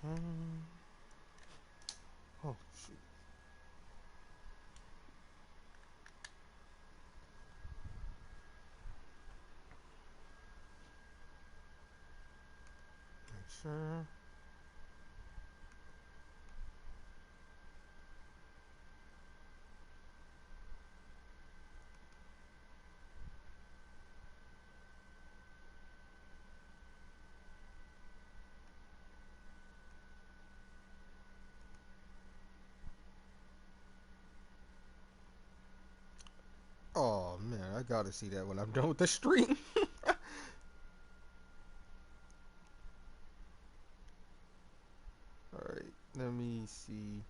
Oh, shoot. Make sure. Oh man, I gotta see that when I'm done with the stream. Alright, let me see.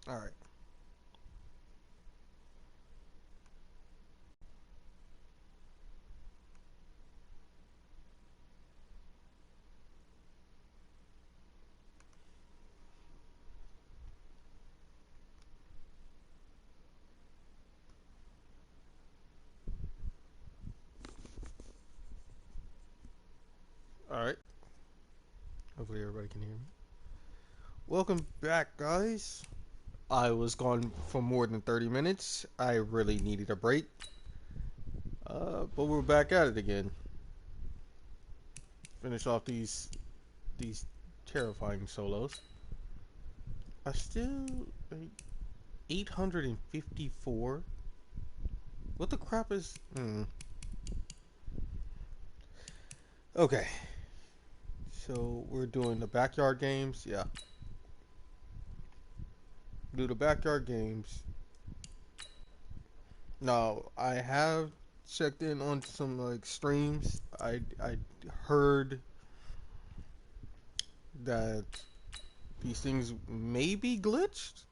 Alright. Alright. Hopefully everybody can hear me. Welcome back, guys. I was gone for more than 30 minutes. I really needed a break. But we're back at it again. Finish off these terrifying solos. I still 854. What the crap is? Okay. So we're doing the backyard games. Yeah. Do the backyard games. Now I have checked in on some like streams. I heard that these things may be glitched.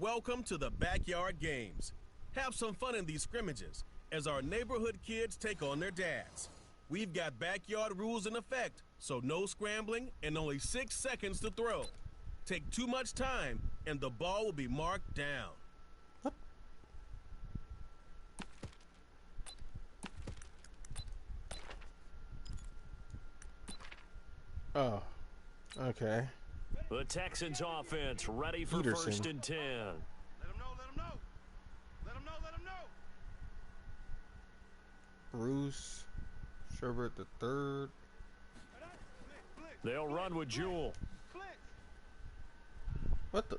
Welcome to the Backyard Games. Have some fun in these scrimmages as our neighborhood kids take on their dads. We've got backyard rules in effect, so no scrambling and only 6 seconds to throw. Take too much time and the ball will be marked down. What? Oh, okay. The Texans offense ready for Peterson. 1st and 10. Let him know, let him know. Let him know, let him know. Bruce Sherbert the third. They'll run with Jewell. What the?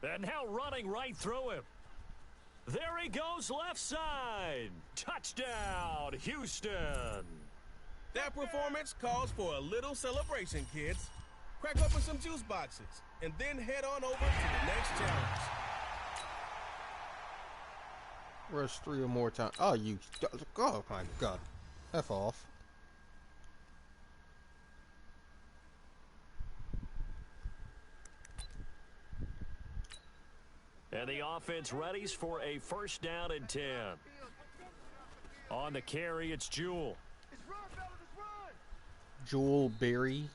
And now running right through him. There he goes left side. Touchdown, Houston. That performance calls for a little celebration, kids. Crack open some juice boxes and then head on over to the next challenge. Rush 3 or more times. Oh, you. Oh my god. F off. And the offense readies for a 1st down and 10. On the carry, it's Jewell. Joel Berry.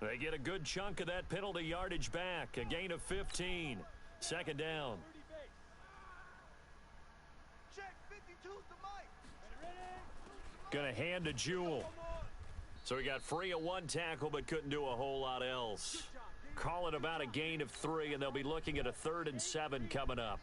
They get a good chunk of that penalty yardage back. A gain of 15. Second down. Check 52's the mic. Going to hand to Jewell. So he got free of one tackle but couldn't do a whole lot else. Call it about a gain of 3, and they'll be looking at a 3rd and 7 coming up.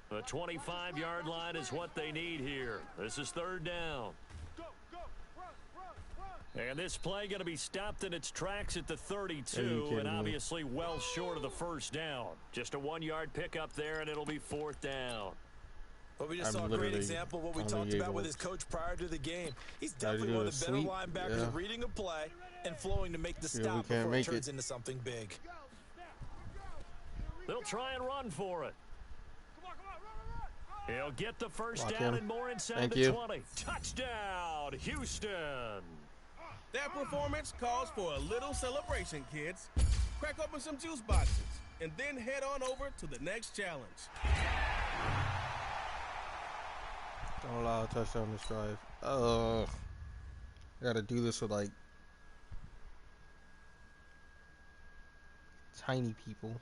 The 25-yard line is what they need here. This is 3rd down. Go, go, run. And this play going to be stopped in its tracks at the 32, kidding and me? obviously well short of the first down. Just a 1-yard pickup there, and it'll be 4th down. Well, we just I'm saw a great literally example of what we only talked about able with his coach prior to the game. He's Gotta definitely do one a of the better sweep, linebackers yeah. at reading a play and flowing to make the we stop can't before it make turns it. into something big. They'll try and run for it. Come on, run. He'll get the first Block down him. and more inside Thank the you. 20. Touchdown, Houston. That performance calls for a little celebration, kids. Crack open some juice boxes and then head on over to the next challenge. Don't allow a touchdown this drive. I gotta do this with like tiny people.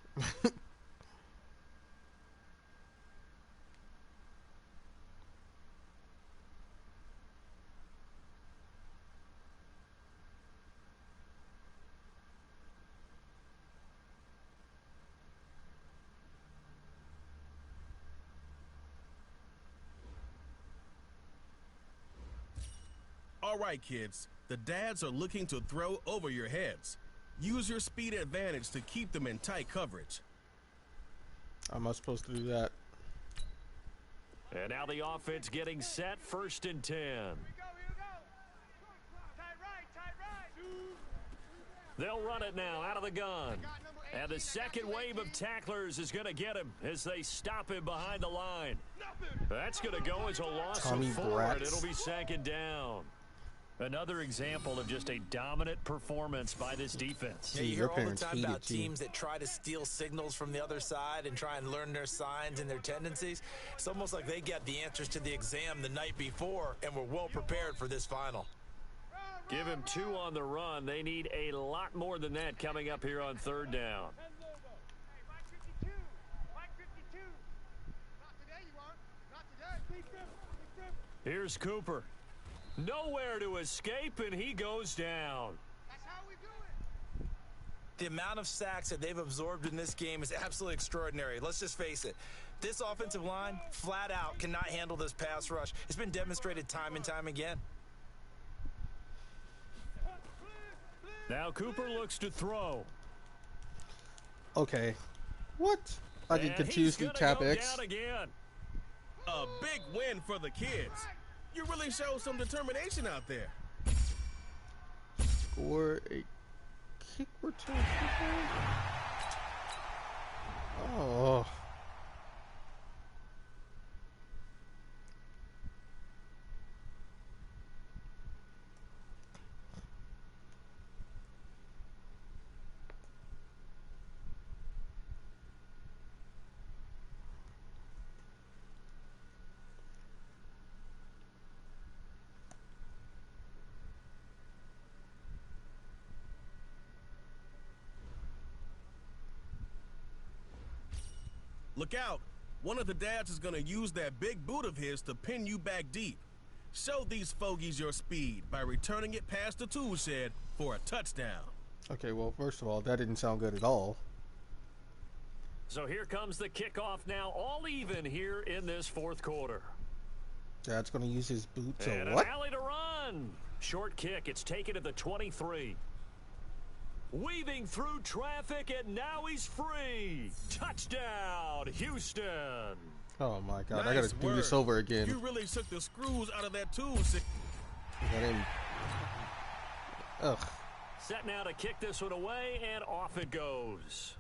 All right, kids. The dads are looking to throw over your heads. Use your speed advantage to keep them in tight coverage. How am I supposed to do that? And now the offense getting set, 1st and 10. Here we go. Tight right. They'll run it now out of the gun. And the second wave of tacklers is going to get him as they stop him behind the line. That's going to go as a loss Tommy of 4, and Bratz. it'll be 2nd down. Another example of just a dominant performance by this defense. Yeah, you Gee, hear your all the parents time hate about it, too. teams that try to steal signals from the other side and try and learn their signs and their tendencies. It's almost like they got the answers to the exam the night before and were well prepared for this final. Give him 2 on the run. They need a lot more than that coming up here on 3rd down. Hey, Mike 52. Not today, you won't. Not today. Here's Cooper. Nowhere to escape, and he goes down. That's how we do it. The amount of sacks that they've absorbed in this game is absolutely extraordinary. Let's just face it. This offensive line, flat out, cannot handle this pass rush. It's been demonstrated time and time again. Now Cooper looks to throw. Okay. What? I can And confuse he's the gonna tap go X. down again. A big win for the kids. You really showed some determination out there. Or a kick return. Oh. Look out. One of the dads is going to use that big boot of his to pin you back deep. Show these fogies your speed by returning it past the tool shed for a touchdown. Okay, well, first of all, that didn't sound good at all. So here comes the kickoff now, all even here in this 4th quarter. Dad's going to use his boot to And what? an alley to run. Short kick. It's taken to the 23. Weaving through traffic, and now he's free. Touchdown, Houston. Oh my god, I Nice gotta do this work. over again. You really took the screws out of that tool set. I didn't... Ugh. Set now to kick this one away, and off it goes.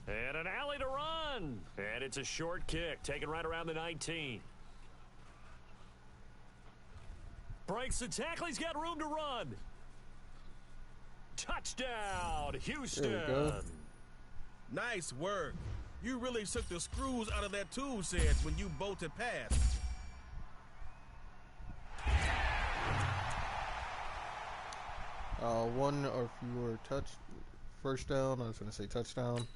And an alley to run. And it's a short kick, taken right around the 19. Breaks the tackle. He's got room to run. Touchdown, Houston. There we go. Nice work. You really took the screws out of that tool shed when you bolted past. One or fewer first down. I was going to say touchdown.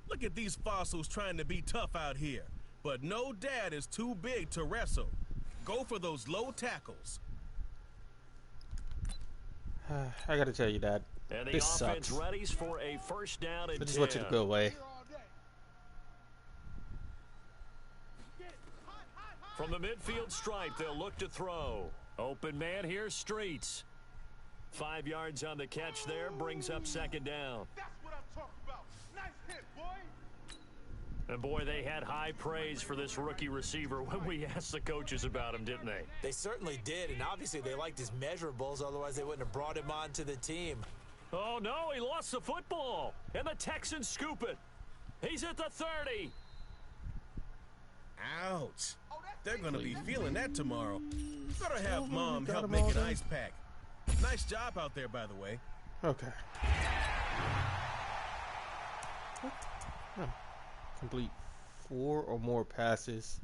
Look at these fossils trying to be tough out here. But no dad is too big to wrestle. Go for those low tackles. I got to tell you, Dad. And the This offense sucks. readies for a first down and I just 10. want you to go away. From the midfield stripe, they'll look to throw. Open man here, Streets. 5 yards on the catch there, brings up second down. That's what I'm talking about. Nice hit, boy. And boy, they had high praise for this rookie receiver when we asked the coaches about him, didn't they? They certainly did, and obviously they liked his measurables, otherwise they wouldn't have brought him on to the team. Oh, no, he lost the football. And the Texans scoop it. He's at the 30. Ouch. They're going to be feeling that tomorrow. Better have Oh, Mom we got help him make all an done. ice pack. Nice job out there, by the way. Okay. Complete 4 or more passes.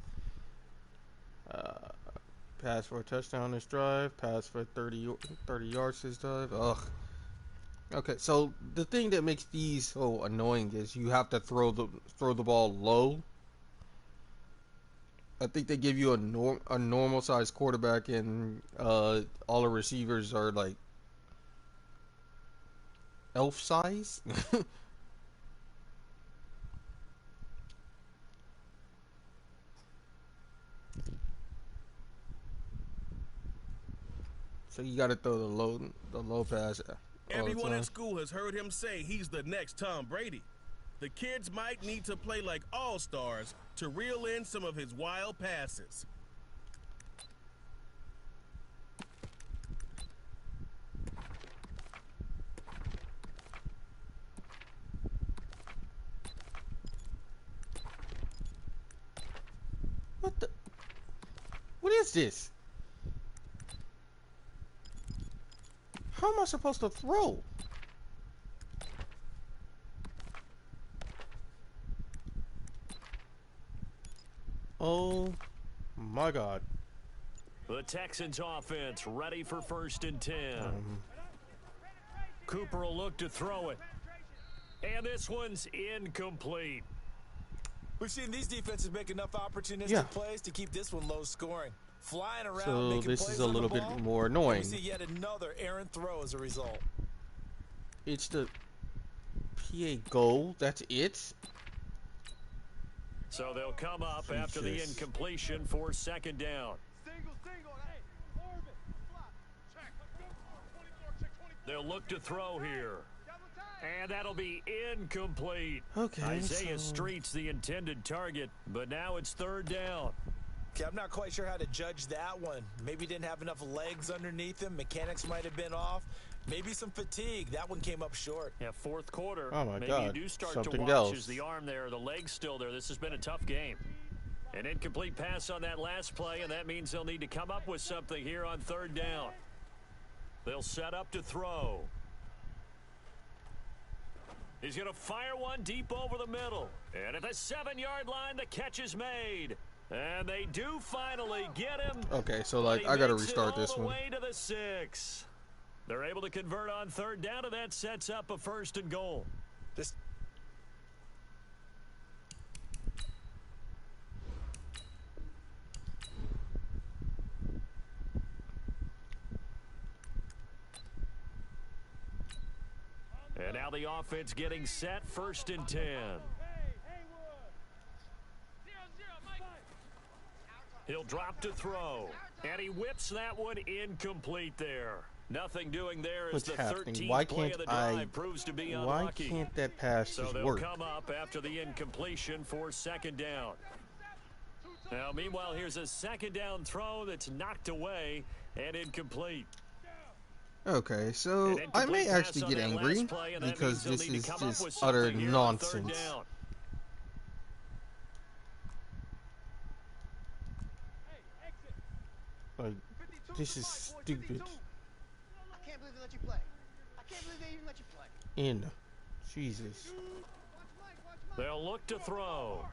Pass for a touchdown this drive. Pass for 30 yards this drive. Ugh. Okay, so the thing that makes these so annoying is you have to throw the ball low. I think they give you a normal sized quarterback, and all the receivers are like elf size. So you got to throw the low pass. all the Everyone time. at school has heard him say he's the next Tom Brady. The kids might need to play like all-stars to reel in some of his wild passes. What the? What is this? How am I supposed to throw? Oh my God. The Texans offense ready for first and 10. Cooper will look to throw it. And this one's incomplete. We've seen these defenses make enough opportunistic Yeah. plays to keep this one low scoring. Flying around, So making this plays is a on the little bit ball, more and annoying. we see yet another errant throw as a result. It's the PA goal. That's it. So they'll come up after the Jesus. incompletion for second down. Single, hey, orbit, flop, check. 24, check 24. They'll look to throw here. Double time. And that'll be incomplete. Okay. Isaiah so- Street's the intended target, but now it's third down. Okay, I'm not quite sure how to judge that one. Maybe didn't have enough legs underneath him. Mechanics might have been off. Maybe some fatigue. That one came up short. Yeah, fourth quarter. Oh, my Maybe God. you do start Something to watch else. as the arm there, the leg's still there. This has been a tough game. An incomplete pass on that last play, and that means they'll need to come up with something here on third down. They'll set up to throw. He's going to fire one deep over the middle. And at the 7-yard line, the catch is made. And they do finally get him. Okay, so But like he I gotta makes it restart all this the one. way to the 6. They're able to convert on third down, and that sets up a first and goal. This And now the offense getting set, first and 10. He'll drop to throw. And he whips that one incomplete there. Nothing doing there as What's the happening? 13th Why play can't of the drive I? proves to be Why unlucky. can't that pass So just they'll work? come up after the incompletion for second down. Now, meanwhile, here's a second down throw that's knocked away and incomplete. Okay, so An I incomplete may pass actually on get that angry last play, and that because means this they'll need is to come up with just utter something here on third nonsense. down. Hey, exit. Like, 52's this the is mark, boy, stupid. 52. I can't believe they let you play. I can't believe they even let you play. In Jesus. Watch Mike, watch Mike. They'll look to throw.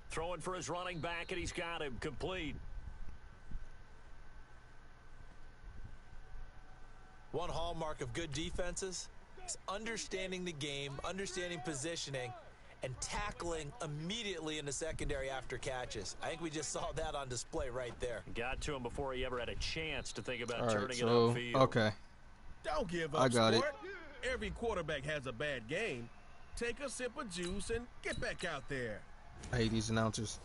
Throwing for his running back, and he's got him complete. One hallmark of good defenses is understanding the game, understanding positioning, and tackling immediately in the secondary after catches. I think we just saw that on display right there. Got to him before he ever had a chance to think about All right, turning it so upfield. okay, Don't give up, I got it. sport. Every quarterback has a bad game. Take a sip of juice and get back out there. I hate these announcers.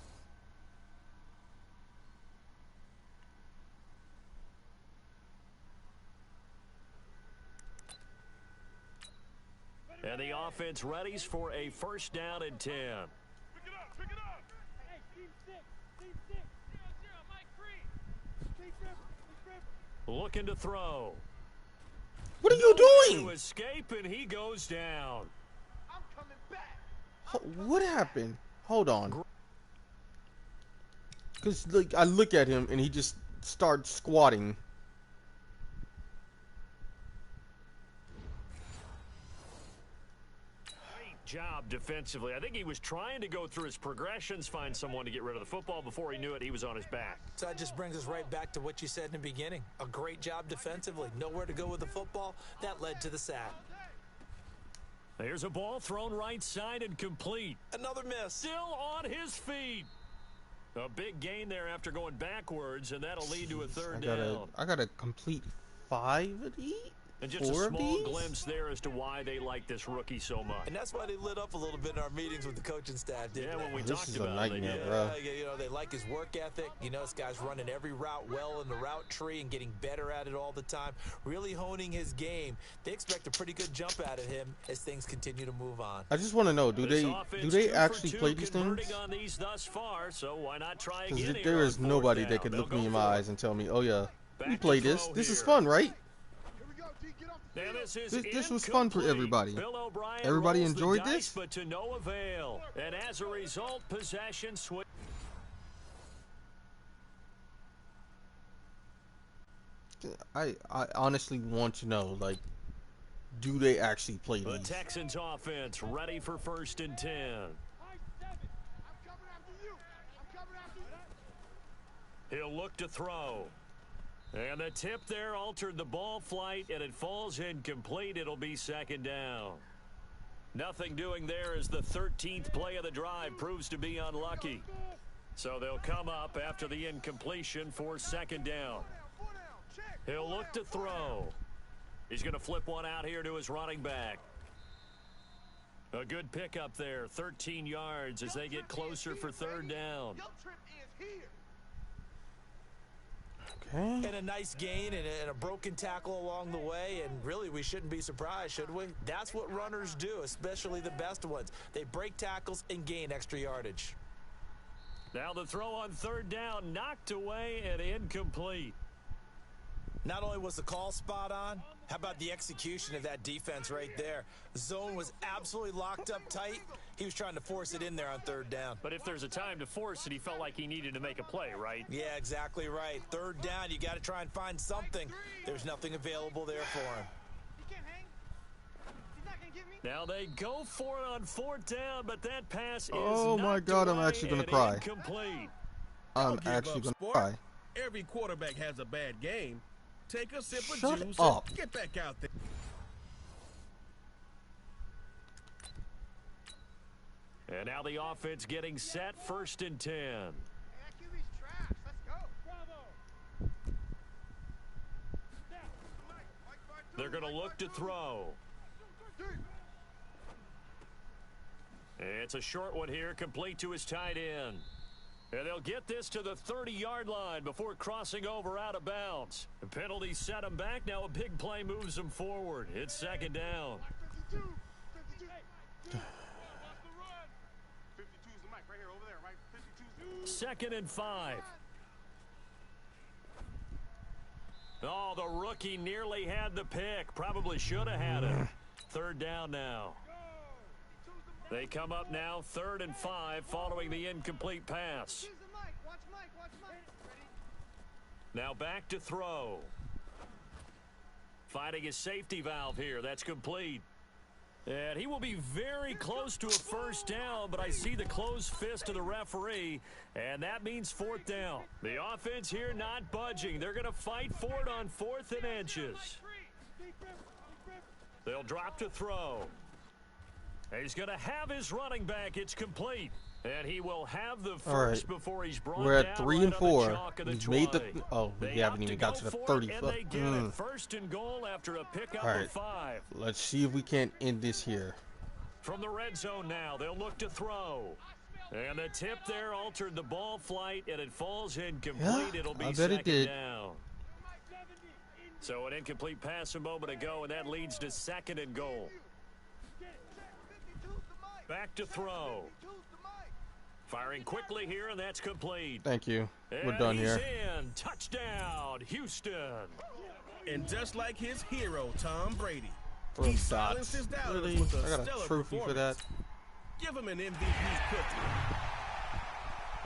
And the offense readies for a first down and 10. Pick it up, pick it up. Hey, team six, team six. 0-0, Mike free. Steve Ripper. Looking to throw. What are you To doing? escape, and he goes down. I'm coming back. What happened? Hold on. Cause like I look at him and he just starts squatting. Great job defensively. I think he was trying to go through his progressions, find someone to get rid of the football. Before he knew it, he was on his back. So that just brings us right back to what you said in the beginning. A great job defensively. Nowhere to go with the football. That led to the sack. There's a ball thrown right side and complete. Another miss. Still on his feet. A big gain there after going backwards, and that'll lead to a third down. I gotta complete 5 of these. And just a 4 of small these? glimpse there as to why they like this rookie so much. And that's why they lit up a little bit in our meetings with the coaching staff, didn't Yeah, they? when we This talked is a about it, they nightmare, did. bro. You know, they like his work ethic. You know, this guy's running every route well in the route tree and getting better at it all the time. Really honing his game. They expect a pretty good jump out of him as things continue to move on. I just want to know, do This they offense 2 for actually 2 play these converting things? on these thus far, so why not try Because again here there on is fourth nobody down? that could They'll look me go in for my it. eyes and tell me, "Oh yeah, we Back play to this. throw This is here. fun, right?" Here we go, D. Get off the And field. this is was fun for incomplete. everybody. Bill O'Brien Everybody rolls the enjoyed dice, this? but to no avail. And as a result, possession switch. I honestly want to know, like, do they actually play The these? Texans offense ready for first and 10. High 7. I'm coming after you. I'm coming after you. He'll look to throw. And the tip there altered the ball flight, and it falls incomplete. It'll be second down. Nothing doing there as the 13th play of the drive proves to be unlucky. So they'll come up after the incompletion for second down. 4 down. Check. He'll look to throw. He's going to flip one out here to his running back. A good pickup there, 13 yards as they get closer for third down. Your trip is here. Okay. And a nice gain and a broken tackle along the way, and really we shouldn't be surprised, should we? That's what runners do, especially the best ones. They break tackles and gain extra yardage. Now the throw on third down, knocked away and incomplete. Not only was the call spot on, how about the execution of that defense right there? The zone was absolutely locked up tight. He was trying to force it in there on third down. But if there's a time to force it, he felt like he needed to make a play, right? Yeah, exactly right. Third down, you got to try and find something. There's nothing available there for him. He can't hang. He's not going to get me. Now they go for it on fourth down, but that pass is Oh my knocked God, I'm away actually gonna and cry. incomplete. I'm Don't give actually up, gonna sport. cry. Every quarterback has a bad game. Take a sip of Shut juice up. and get back out there. And now the offense getting set, first and 10. Hey, that QB's trash. Let's go. Bravo. They're going to look to throw. It's a short one here, complete to his tight end. And they'll get this to the 30-yard line before crossing over out of bounds. The penalty set him back. Now a big play moves them forward. It's second down. 52. 52. Watch the run. 52's the mic right here over there, right? 52's. Second and 5. Oh, the rookie nearly had the pick. Probably should have had it. Third down now. They come up now 3rd and 5 following the incomplete pass. Use the mic. Watch Mike. Watch Mike. Now back to throw. Finding his safety valve here. That's complete. And he will be very close to a first down, but I see the closed fist of the referee, and that means 4th down. The offense here not budging. They're going to fight for it on 4th and inches. They'll drop to throw. He's going to have his running back. It's complete. And he will have the first before he's brought We're down at 3 right and on the 4. chalk of the He's made the 20. oh, we They haven't opt even to got go to the for it, 30 and foot. they get it. 1st and goal after a pickup All right. of 5. Let's see if we can't end this here. From the red zone now, they'll look to throw. And the tip there altered the ball flight, and it falls incomplete. Yeah, It'll be I bet it 2nd did. down. So an incomplete pass a moment ago, and that leads to 2nd and goal. Back to throw. Firing quickly here, and that's complete. Thank you. We're And done he's here. in. Touchdown, Houston. And just like his hero, Tom Brady, Throw he dots. silenced his doubters Really? with a I got stellar a trophy for that. performance. Give him an MVP cookie.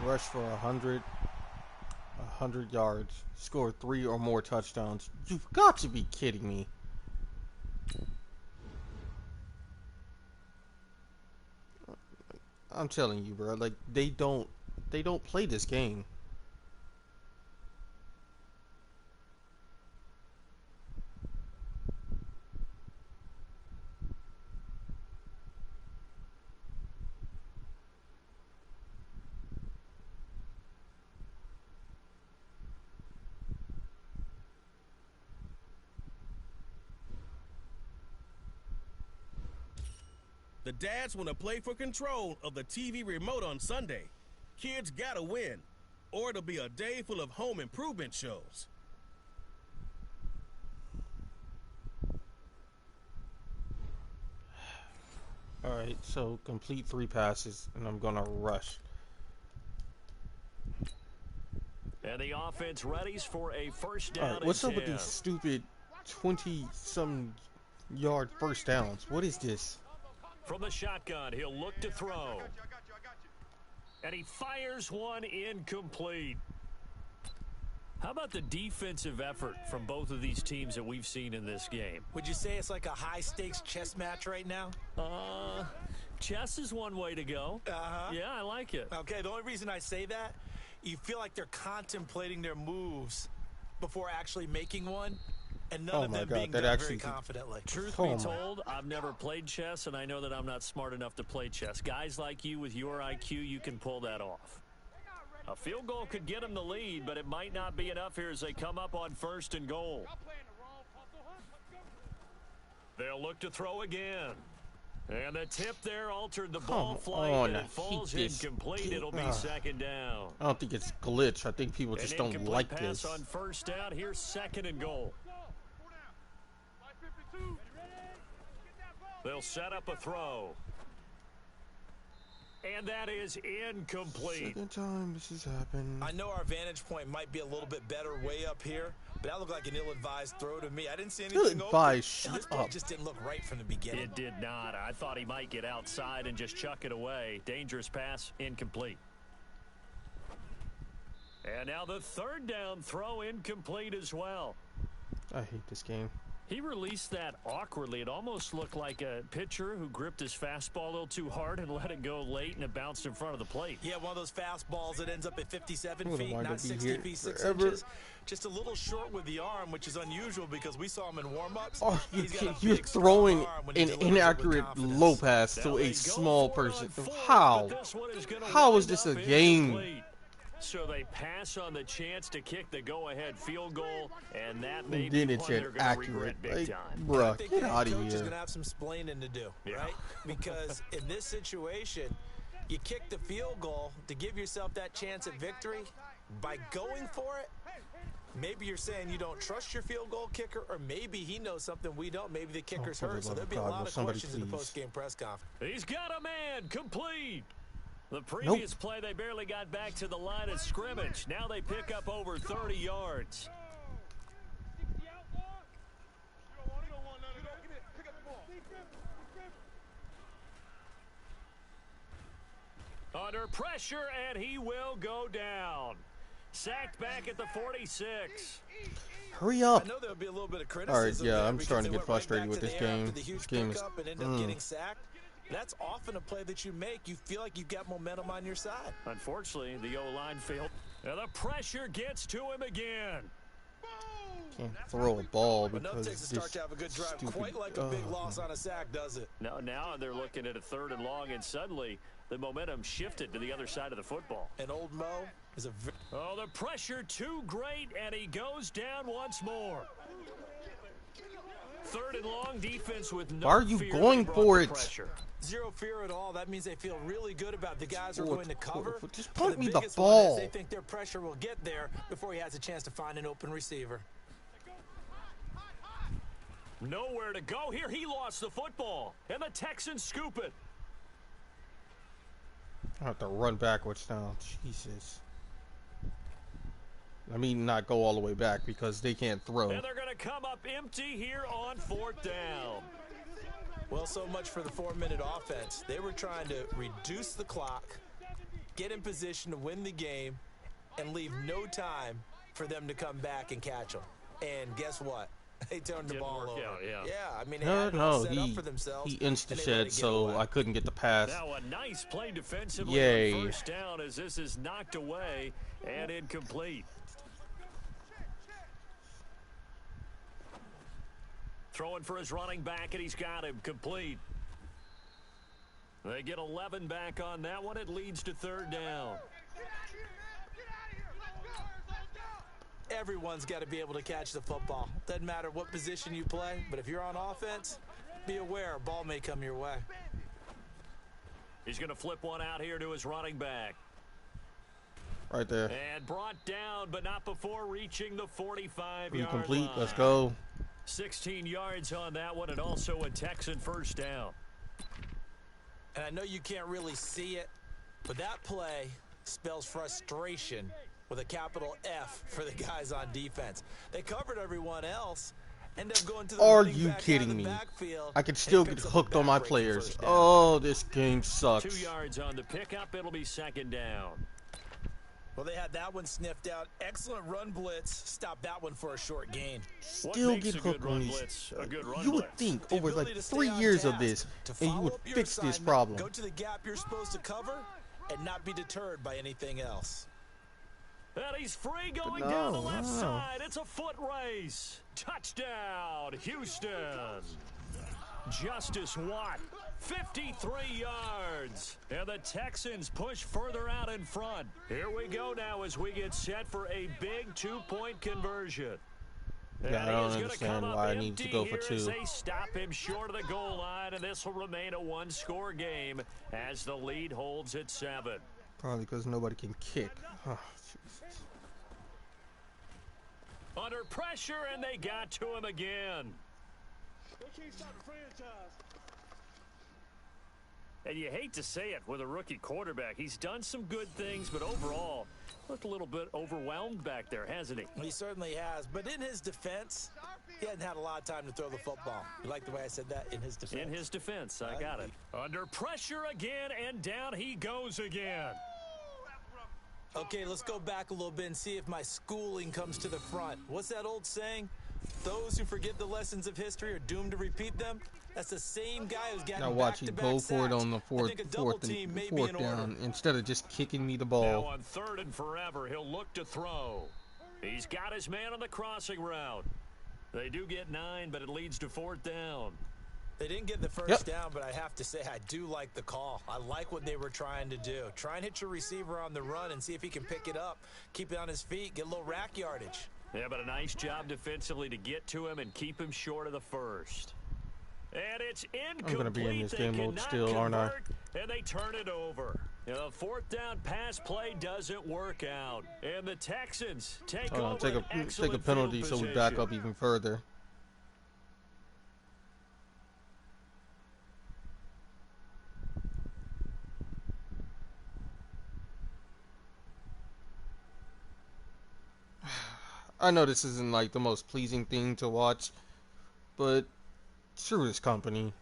Rush for 100 yards. Score 3 or more touchdowns. You've got to be kidding me. I'm telling you, bro. Like they don't play this game. The dads want to play for control of the TV remote on Sunday. Kids gotta win, or it'll be a day full of home improvement shows. All right, so complete 3 passes, and I'm gonna rush. And the offense readies for a first All down. right, what's and up with 10. these stupid 20-some yard first downs? What is this? From the shotgun, he'll look to throw. And he fires one incomplete. How about the defensive effort from both of these teams that we've seen in this game? Would you say it's like a high-stakes chess match right now? Chess is one way to go. Yeah, I like it. Okay, the only reason I say that, you feel like they're contemplating their moves before actually making one, and none Oh of my them God, being that done actually- very confidently. Truth Oh be my. told, I've never played chess, and I know that I'm not smart enough to play chess. Guys like you with your IQ, you can pull that off. A field goal could get them the lead, but it might not be enough here as they come up on 1st and goal. They'll look to throw again. And the tip there altered the ball flight, on, and I it falls hate this incomplete. game. It'll be 2nd down. I don't think it's glitch. I think people just An don't incomplete like pass this. on 1st down. Here's 2nd and goal. They'll set up a throw. And that is incomplete. Second time this has happened. I know our vantage point might be a little bit better way up here, but that looked like an ill-advised throw to me. I didn't see anything Ill-advised, open, and this shut play up. just didn't look right from the beginning. It did not. I thought he might get outside and just chuck it away. Dangerous pass, incomplete. And now the 3rd down throw incomplete as well. I hate this game. He released that awkwardly. It almost looked like a pitcher who gripped his fastball a little too hard and let it go late, and it bounced in front of the plate. Yeah, one of those fastballs that ends up at 57 I'm gonna feet, wind not up be 60 here feet, 6 forever. inches. Just a little short with the arm, which is unusual because we saw him in warm-ups. Oh, He's got a you're big, strong throwing arm when he an delivers it with inaccurate confidence. low pass Now to they a go small for it person. on 4th, How? but this one is gonna How is wind this a up game? incomplete. So they pass on the chance to kick the go-ahead field goal, and that may Then be it's one they're an going to accurate. regret big Like, time. I bruh, think get the out head of coach is here. going to have some splaining to do, Yeah. right? Because in this situation, you kick the field goal to give yourself that chance at victory. By going for it, maybe you're saying you don't trust your field goal kicker, or maybe he knows something we don't. Maybe the kicker's for the hurt. So love there'll of be a God, lot will of somebody questions in the please? post-game press conference. He's got a man, complete. The previous play, they barely got back to the line of scrimmage. Now they pick up over 30 yards. Under pressure, and he will go down. Sacked back at the 46. Hurry up. I know there'll be a little bit of All right, criticism. yeah, there I'm because starting to they get went right frustrated back with to this the air game. after the huge This game is. pickup and end up getting sacked. That's often a play that you make. You feel like you've got momentum on your side. Unfortunately, the O-line failed. And the pressure gets to him again. Can't throw a ball Enough because takes to start this to have a good drive. stupid. Quite like a big loss on a sack, does it? Now they're looking at a 3rd and long, and suddenly the momentum shifted to the other side of the football. And old Mo is a very... Oh, the pressure too great, and he goes down once more. 3rd and long, defense with no Why are you fear going brought for the it? pressure. Zero fear at all. That means they feel really good about the guys who are going to cover. Just But punt me the biggest one ball. is they think their pressure will get there before he has a chance to find an open receiver. Nowhere to go here. He lost the football, and the Texans scoop it. I have to run backwards now. Jesus. I mean, not go all the way back because they can't throw. And they're going to come up empty here on 4th down. Well, so much for the 4-minute offense. They were trying to reduce the clock, get in position to win the game, and leave no time for them to come back and catch them. And guess what? They turned the Didn't ball work over. out, yeah. I mean, they had it No, all set up for themselves. he and they let insta-shed, it get so away. I couldn't get the pass. Now a nice play defensively Yay. on 1st down as this is knocked away and incomplete. Throwing for his running back, and he's got him complete. They get 11 back on that one. It leads to 3rd down. Everyone's got to be able to catch the football. Doesn't matter what position you play, but if you're on offense, be aware a ball may come your way. He's going to flip one out here to his running back. Right there. And brought down, but not before reaching the 45-yard Incomplete. line. Let's go. 16 yards on that one, and also a Texan 1st down. And I know you can't really see it, but that play spells frustration with a capital F for the guys on defense. They covered everyone else, end up going to the Are running you back out of kidding the me? backfield, I could and still he get picks up a hooked on my backbreaking players. first down. Oh, this game sucks. 2 yards on the pickup. It'll be 2nd down. Well, they had that one sniffed out. Excellent run blitz. Stop that one for a short gain. Still makes get a good hooked run on these. blitz a good run You would blitz? think The over like ability to stay 3 on years of task, this, to and you follow would up your fix this assignment, problem. Go to the gap you're supposed to cover and not be deterred by anything else. And he's free going no, down the left no. side. It's a foot race. Touchdown, Houston. Justice Watt, 53 yards. And the Texans push further out in front. Here we go now as we get set for a big 2-point conversion. Yeah, I don't understand why I need to go for 2. They stop him short of the goal line, and this will remain a 1-score game as the lead holds at 7. Probably because nobody can kick. Oh, Jesus. Under pressure, and they got to him again. They can't stop the franchise. And you hate to say it with a rookie quarterback. He's done some good things, but overall, looked a little bit overwhelmed back there, hasn't he? He certainly has. But in his defense, he hasn't had a lot of time to throw the football. You like the way I said that? In his defense. In his defense, I got it. Under pressure again, and down he goes again. Okay, let's go back a little bit and see if my schooling comes to the front. What's that old saying? Those who forget the lessons of history are doomed to repeat them. That's the same guy who's got Now watch you back-to-back go for it sacks. on the I fourth think a double team may be in order. down instead of just kicking me the Now ball. on 3rd and forever, he'll look to throw. He's got his man on the crossing route. They do get 9, but it leads to 4th down. They didn't get the first down, but I have to say I do like the call. I like what they were trying to do. Try and hit your receiver on the run and see if he can pick it up, keep it on his feet, get a little rack yardage. Yeah, but a nice job defensively to get to him and keep him short of the first. And it's incomplete. I'm gonna be in this They game mode cannot still, aren't I? convert, and they turn it over. You know, 4th down pass play doesn't work out. And the Texans take Hold on, over take an a excellent penalty field so we back position. up even further. I know this isn't like the most pleasing thing to watch, but screw this company.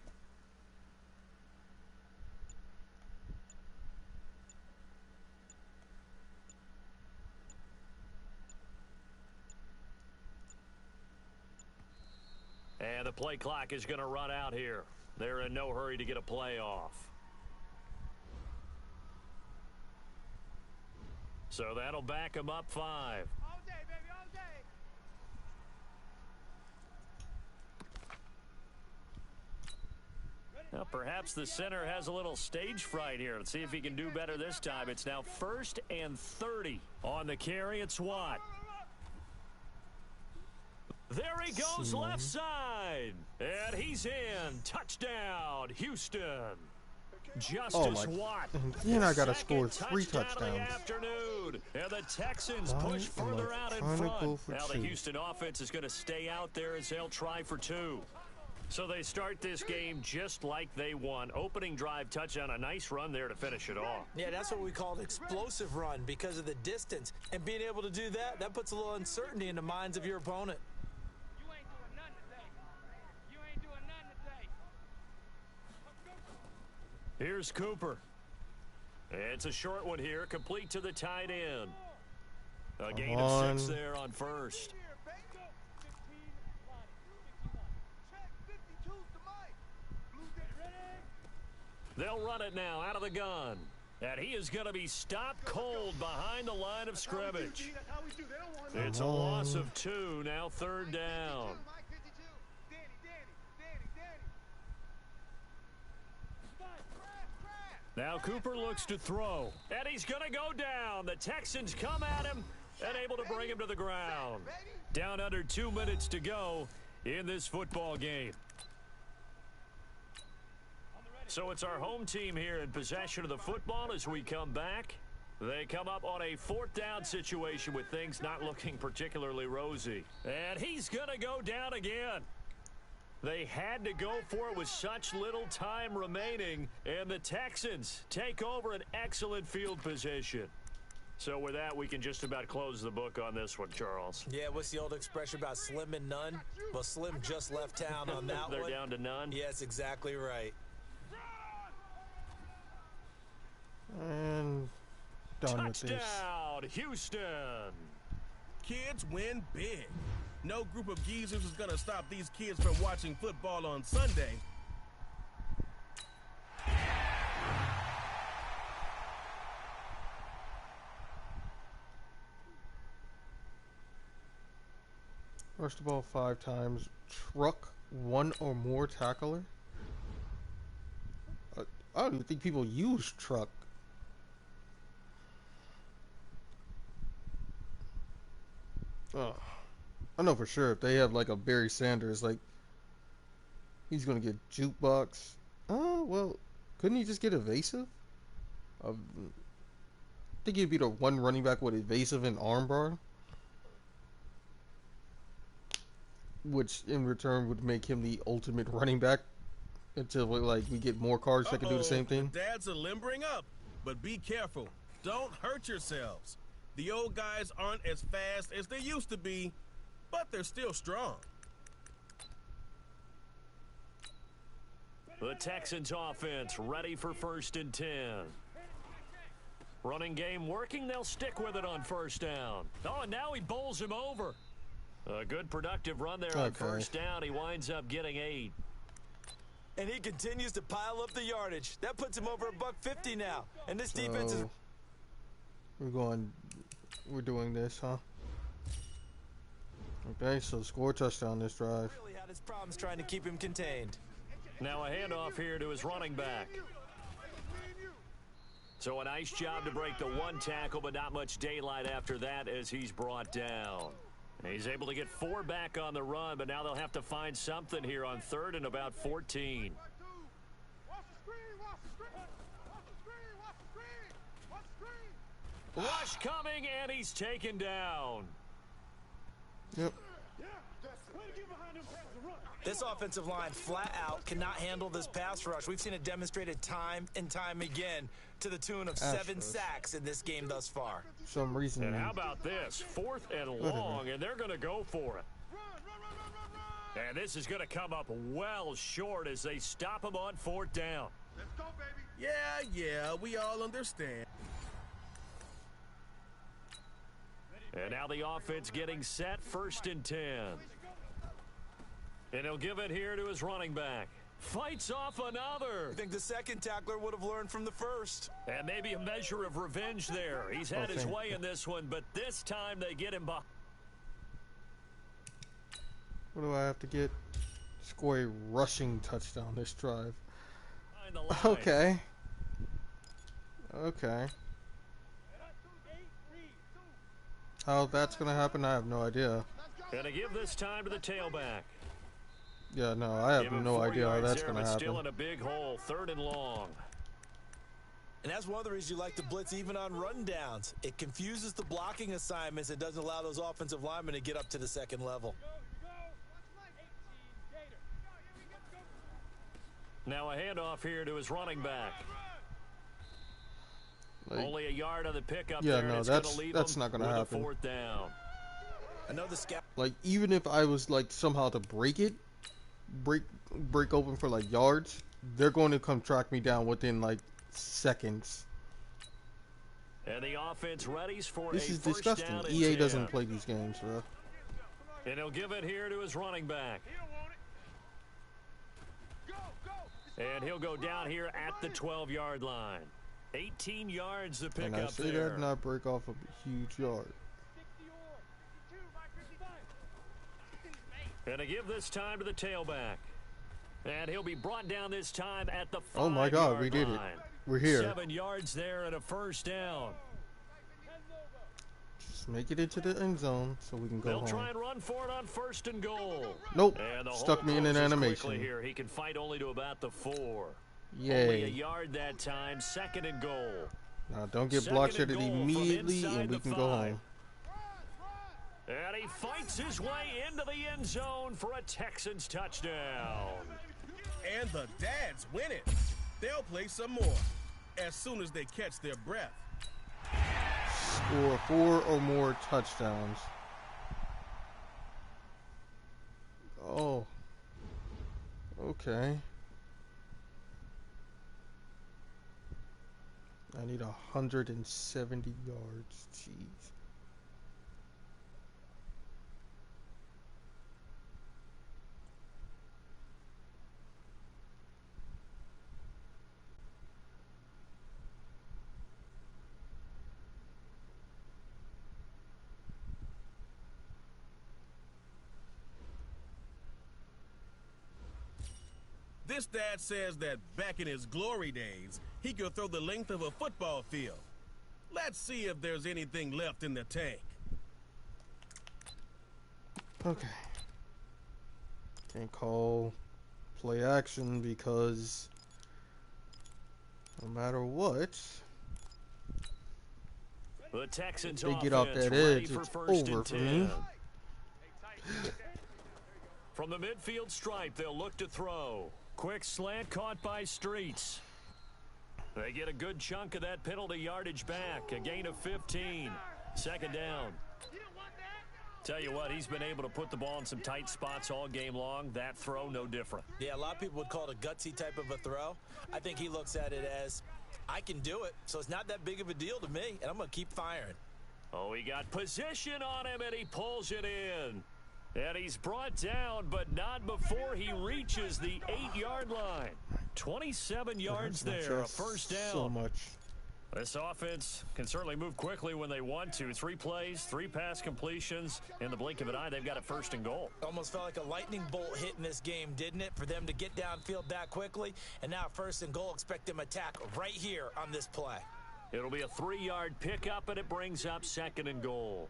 And the play clock is going to run out here. They're in no hurry to get a play off. So that'll back them up 5. All day, baby, all day. Now, perhaps the center has a little stage fright here. Let's see if he can do better this time. It's now 1st and 30 on the carry. It's Watt. There he goes left side. And he's in. Touchdown, Houston. Justice Watt. And I got to score Second 3 touchdown of the touchdowns. afternoon. And the Texans Why push am I further out in trying to go front. for Now the 2? Houston offense is going to stay out there as they'll try for 2. So they start this game just like they won. Opening drive touchdown, a nice run there to finish it off. Yeah, that's what we call an explosive run because of the distance. And being able to do that, that puts a little uncertainty in the minds of your opponent. You ain't doing nothing today. You ain't doing nothing today. Here's Cooper. It's a short one here, complete to the tight end. A gain of 6 there on first. Here, baby. 15, body. 51. Check 52's the mic. Blue Jays ready? They'll run it now out of the gun. And he is going to be stopped cold behind the line of scrimmage. That's how we do. They don't want It's a loss of 2, now 3rd down. Mike 52. Danny. Crash. Now Cooper looks to throw, and he's going to go down. The Texans come at him and able to bring him to the ground. Down under 2 minutes to go in this football game. So it's our home team here in possession of the football as we come back. They come up on a 4th down situation with things not looking particularly rosy. And he's going to go down again. They had to go for it with such little time remaining, and the Texans take over an excellent field position. So with that, we can just about close the book on this one, Charles. Yeah, what's the old expression about slim and none? Well, Slim just left town on that They're one. down to none. Yes, exactly right. And done with this. Touchdown, Houston. Kids win big. No group of geezers is going to stop these kids from watching football on Sunday. First of all, 5 times. Truck 1 or more tackler. I don't even think people use truck. I know for sure if they have like a Barry Sanders, like he's gonna get jukebox. Oh well, couldn't he just get evasive? I think he'd be the one running back with evasive and armbar, which in return would make him the ultimate running back until we get more cards that can do the same thing. The dads are limbering up, but be careful. Don't hurt yourselves. The old guys aren't as fast as they used to be, but they're still strong. The Texans offense ready for 1st and 10. Running game working, they'll stick with it on 1st down. Oh, and now he bowls him over. A good productive run there on 1st down. He winds up getting 8. And he continues to pile up the yardage. That puts him over $150 now. And this defense is... We're doing this, huh? Okay, so score a touchdown this drive. really had his problems trying to keep him contained. Now a handoff here to his running back. So a nice job to break the 1 tackle, but not much daylight after that as he's brought down. He's able to get 4 back on the run, but now they'll have to find something here on 3rd and about 14. Rush coming, and he's taken down. Yep. This offensive line flat out cannot handle this pass rush. We've seen it demonstrated time and time again to the tune of 7 sacks in this game thus far. For some reason. And how about this? 4th and long, and they're going to go for it. And this is going to come up well short as they stop him on 4th down. Let's go, baby. Yeah, we all understand. And now the offense getting set, 1st and 10. And he'll give it here to his running back. Fights off another. I think the second tackler would have learned from the first. And maybe a measure of revenge there. He's had his way in this one, but this time they get him behind. What do I have to get? Score a rushing touchdown this drive. The line. Okay. Okay. How that's gonna happen, I have no idea. Gonna give this time to the tailback. Yeah, no, I have no idea how that's gonna happen. Still in a big hole, 3rd and long. And that's one of the reasons you like to blitz even on rundowns. It confuses the blocking assignments and doesn't allow those offensive linemen to get up to the second level. Now a handoff here to his running back. Like, only a yard on the pickup yeah, there. no, that's not gonna happen. 4th down. I know the scout. Like, even if I was like somehow to break open for like yards, they're going to come track me down within like seconds. And the offense readies for This a is first disgusting. down and EA 10. doesn't play these games, bro. And he'll give it here to his running back. And he'll go down here at the 12-yard line. 18 yards to pick And I up say there. that not break off a huge yard. And to give this time to the tailback. And he'll be brought down this time at the 5-yard Oh my God, we did it. line. We're here. 7 yards there and a first down. Just make it into the end zone so we can go They'll home. try and run for it on 1st and goal. Nope. And the Stuck hole me in an closes animation. quickly here. He can fight only to about the 4. Yay. Only a yard that time. 2nd and goal. Now don't get Second blocked and at it goal from immediately inside and we the can go 5. home. And he fights his way into the end zone for a Texans touchdown. And the Dads win it. They'll play some more as soon as they catch their breath. Score 4 or more touchdowns. Oh. Okay. I need 170 yards. Jeez. This dad says that back in his glory days, he could throw the length of a football field. Let's see if there's anything left in the tank. Okay. Can't call play action because no matter what, The Texans they get off offense that ready edge, for it's 1st over and for 10. me. From the midfield stripe, they'll look to throw. Quick slant caught by Streets. They get a good chunk of that penalty yardage back. A gain of 15. 2nd down. Tell you what, he's been able to put the ball in some tight spots all game long. That throw, no different. Yeah, a lot of people would call it a gutsy type of a throw. I think he looks at it as, I can do it, so it's not that big of a deal to me, and I'm going to keep firing. Oh, he got position on him, and he pulls it in. And he's brought down, but not before he reaches the 8-yard line. 27 yards there, a first down. So much. This offense can certainly move quickly when they want to. 3 plays, 3 pass completions. In the blink of an eye, they've got a 1st and goal. Almost felt like a lightning bolt hit in this game, didn't it? For them to get downfield that quickly. And now 1st and goal, expect them to attack right here on this play. It'll be a 3-yard pickup, and it brings up 2nd and goal.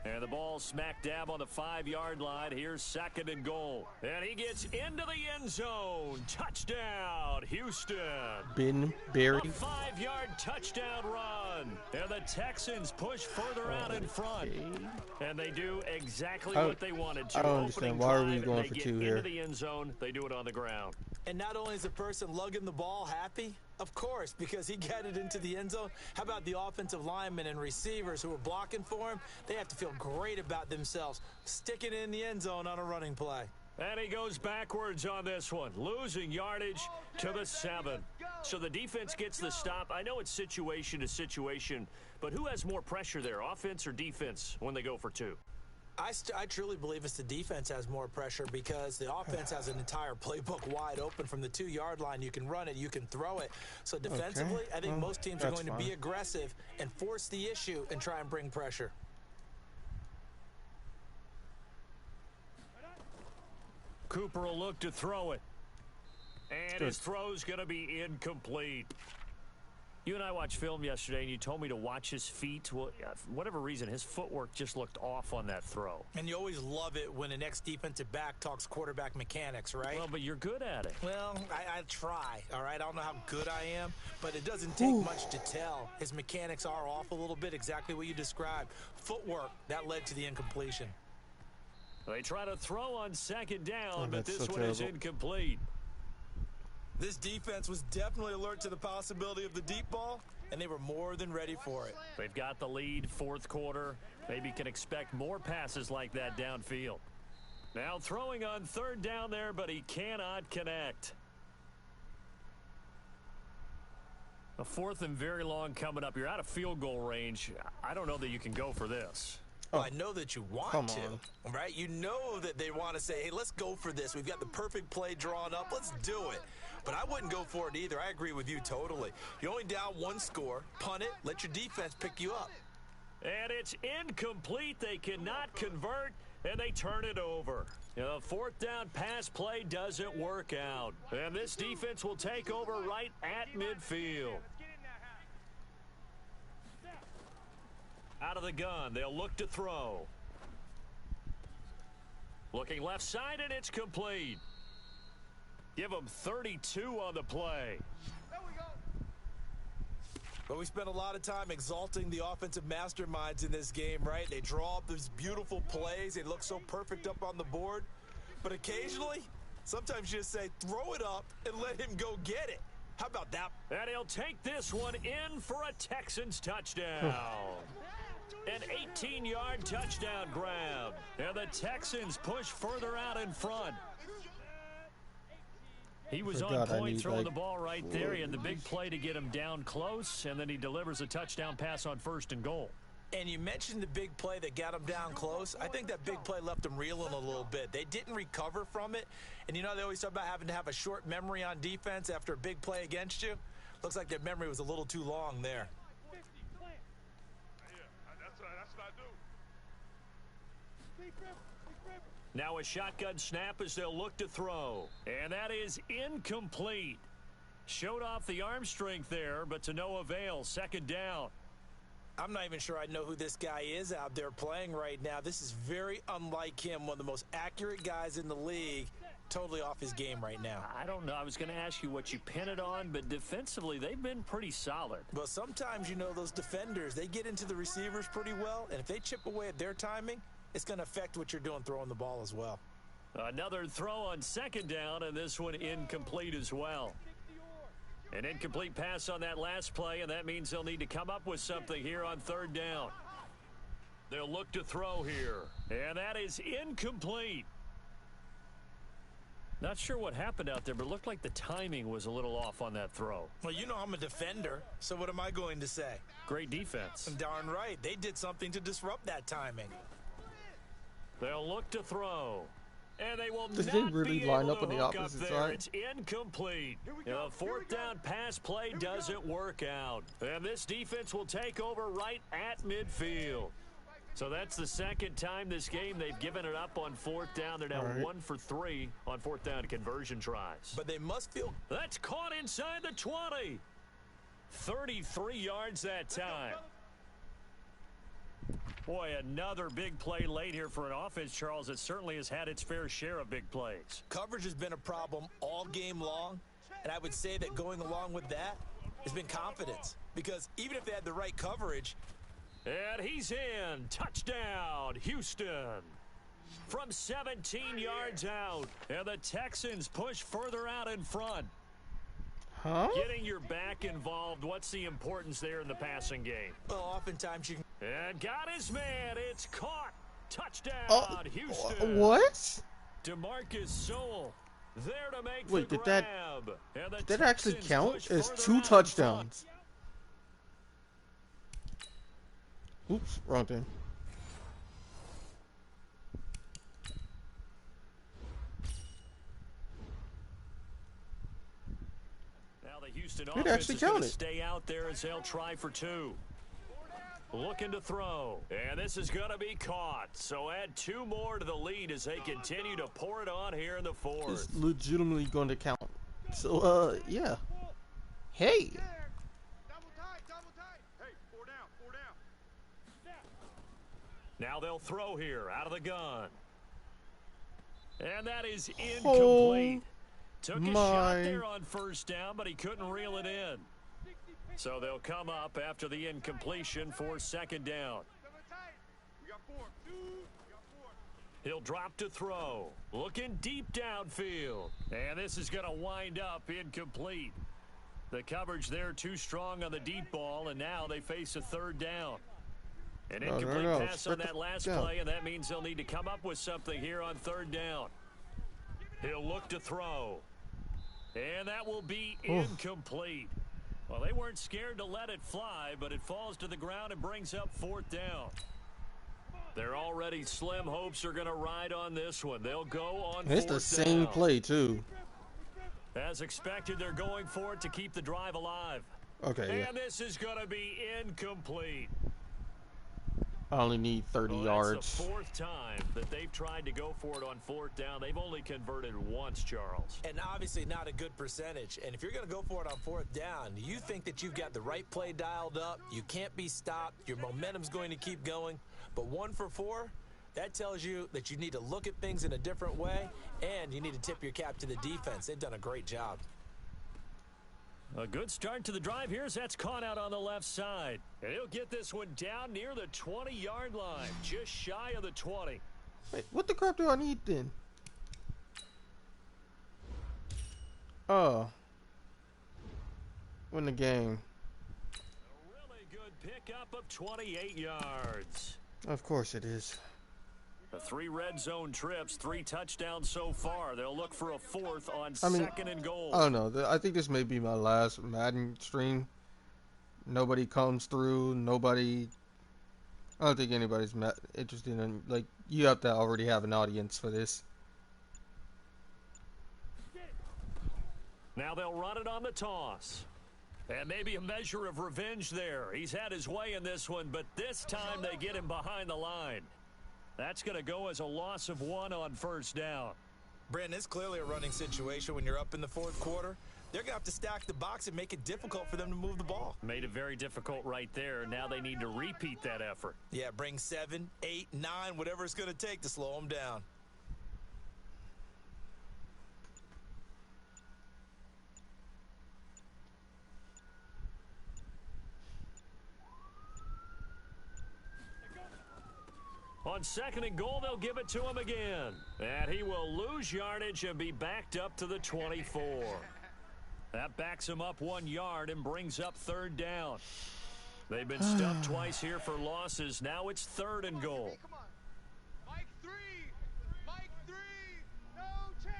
And the ball smack dab on the 5-yard line. Here's 2nd and goal. And he gets into the end zone. Touchdown, Houston. Ben Berry. A 5-yard touchdown run. And the Texans push further out in front. And they do exactly what they wanted to. I don't understand. Opening Why are we drive, going they for get 2 into here? the end zone. They do it on the ground. And not only is the person lugging the ball happy, of course, because he got it into the end zone. How about the offensive linemen and receivers who are blocking for him? They have to feel great about themselves, sticking it in the end zone on a running play. And he goes backwards on this one, losing yardage to the 7. So the defense gets the stop. I know it's situation to situation, but who has more pressure there, offense or defense, when they go for 2? I truly believe it's the defense has more pressure because the offense has an entire playbook wide open from the 2-yard line. You can run it, you can throw it. So defensively, I think most teams are going to be aggressive and force the issue and try and bring pressure. Cooper will look to throw it. And his throw's going to be incomplete. You and I watched film yesterday, and you told me to watch his feet. Well, for whatever reason, his footwork just looked off on that throw. And you always love it when an ex-defensive back talks quarterback mechanics, right? Well, but you're good at it. Well, I try, all right? I don't know how good I am, but it doesn't take much to tell. His mechanics are off a little bit, exactly what you described. Footwork, that led to the incompletion. They try to throw on second down, but that's this so one is terrible. incomplete. This defense was definitely alert to the possibility of the deep ball, and they were more than ready for it. They've got the lead, fourth quarter. Maybe can expect more passes like that downfield. Now throwing on third down there, but he cannot connect. A fourth and very long coming up. You're out of field goal range. I don't know that you can go for this. Well, I know that you want Come to, right? You know that they want to say, hey, let's go for this. We've got the perfect play drawn up. Let's do it. But I wouldn't go for it either. I agree with you totally. You're only down one score. Punt it. Let your defense pick you up. And it's incomplete. They cannot convert, and they turn it over. The fourth down pass play doesn't work out. And this defense will take over right at midfield. Out of the gun, they'll look to throw. Looking left side, and it's complete. Give them 32 on the play. There we go. But we spent a lot of time exalting the offensive masterminds in this game, right? They draw up these beautiful plays. They look so perfect up on the board. But occasionally, sometimes you just say, throw it up and let him go get it. How about that? And he'll take this one in for a Texans touchdown. An 18-yard touchdown grab. And the Texans push further out in front. He was on point throwing the ball right there. He had the big play to get him down close, and then he delivers a touchdown pass on first and goal. And you mentioned the big play that got him down close. I think that big play left them reeling a little bit. They didn't recover from it. And you know, they always talk about having to have a short memory on defense after a big play against you. Looks like their memory was a little too long there. That's what I do. Now a shotgun snap as they'll look to throw. And that is incomplete. Showed off the arm strength there, but to no avail. Second down. I'm not even sure I know who this guy is out there playing right now. This is very unlike him, one of the most accurate guys in the league. Totally off his game right now. I don't know. I was going to ask you what you pin it on, but defensively, they've been pretty solid. Well, sometimes, you know, those defenders, they get into the receivers pretty well, and if they chip away at their timing, it's going to affect what you're doing throwing the ball as well. Another throw on second down, and this one incomplete as well. An incomplete pass on that last play, and that means they'll need to come up with something here on third down. They'll look to throw here, and that is incomplete. Not sure what happened out there, but it looked like the timing was a little off on that throw. Well, you know I'm a defender, so what am I going to say? Great defense. Darn right. They did something to disrupt that timing. They'll look to throw. And they will Did not they really be line able up to on the hook opposite up there. side? It's incomplete. The fourth down pass play doesn't work out. And this defense will take over right at midfield. So that's the second time this game they've given it up on fourth down. They're now 1 for 3 on fourth down conversion tries. But they must feel... That's caught inside the 20. 33 yards that time. Boy, another big play late here for an offense, Charles, that certainly has had its fair share of big plays. Coverage has been a problem all game long, and I would say that going along with that has been confidence. Because even if they had the right coverage... And he's in. Touchdown, Houston. From 17 yards out. And the Texans push further out in front. Huh? Getting your back involved, what's the importance there in the passing game? Well, oftentimes you can... And got his man. It's caught. Touchdown, Houston. What? DeMarcus Sowell there to make Wait, the did grab. Did that actually Texans count push as further 2 out in touchdowns? Oops, wrong thing. Now the Houston It offense actually is going to counted. stay out there as they'll try for 2. Looking to throw. And this is going to be caught. So add 2 more to the lead as they continue to pour it on here in the 4th. It's legitimately going to count. So, yeah. Hey. There. Double tight, double tight. Hey, 4 down, 4 down. Snap. Now they'll throw here out of the gun. And that is Oh, incomplete. Took a my. shot there on first down, but he couldn't reel it in. So they'll come up after the incompletion for second down. Double tight. We got 4. 2. We got 4. He'll drop to throw. Looking deep downfield. And this is going to wind up incomplete. The coverage there too strong on the deep ball, and now they face a third down. An No, no, incomplete no. pass on Spread that the last down. play, and that means they'll need to come up with something here on third down. He'll look to throw. And that will be incomplete. Well, they weren't scared to let it fly, but it falls to the ground and brings up fourth down. Their already slim hopes are going to ride on this one. They'll go on It's the fourth same down. play, too. As expected, they're going for it to keep the drive alive. Okay, yeah. And this is going to be incomplete. I only need 30 Well, yards. that's the 4th time that they've tried to go for it on fourth down. They've only converted once, Charles. And obviously not a good percentage. And if you're going to go for it on fourth down, you think that you've got the right play dialed up. You can't be stopped. Your momentum's going to keep going. But 1 for 4, that tells you that you need to look at things in a different way, and you need to tip your cap to the defense. They've done a great job. A good start to the drive here as that's caught out on the left side. And he'll get this one down near the 20-yard line, just shy of the 20. Wait, what the crap do I need then? Oh. Win the game. A really good pickup of 28 yards. Of course it is. The 3 red zone trips, 3 touchdowns so far. They'll look for a 4th on I mean, second and goal. I don't know. I think this may be my last Madden stream. Nobody comes through. Nobody. I don't think anybody's interested in. Like, you have to already have an audience for this. Now they'll run it on the toss. And maybe a measure of revenge there. He's had his way in this one, but this time they get him behind the line. That's going to go as a loss of 1 on first down. Brandon, it's clearly a running situation when you're up in the fourth quarter. They're going to have to stack the box and make it difficult for them to move the ball. Made it very difficult right there. Now they need to repeat that effort. Yeah, bring 7, 8, 9, whatever it's going to take to slow them down. On second and goal, they'll give it to him again. And he will lose yardage and be backed up to the 24. That backs him up 1 yard and brings up third down. They've been stuffed twice here for losses. Now it's third and goal. Come on. Mike 3. Mike 3. No chance.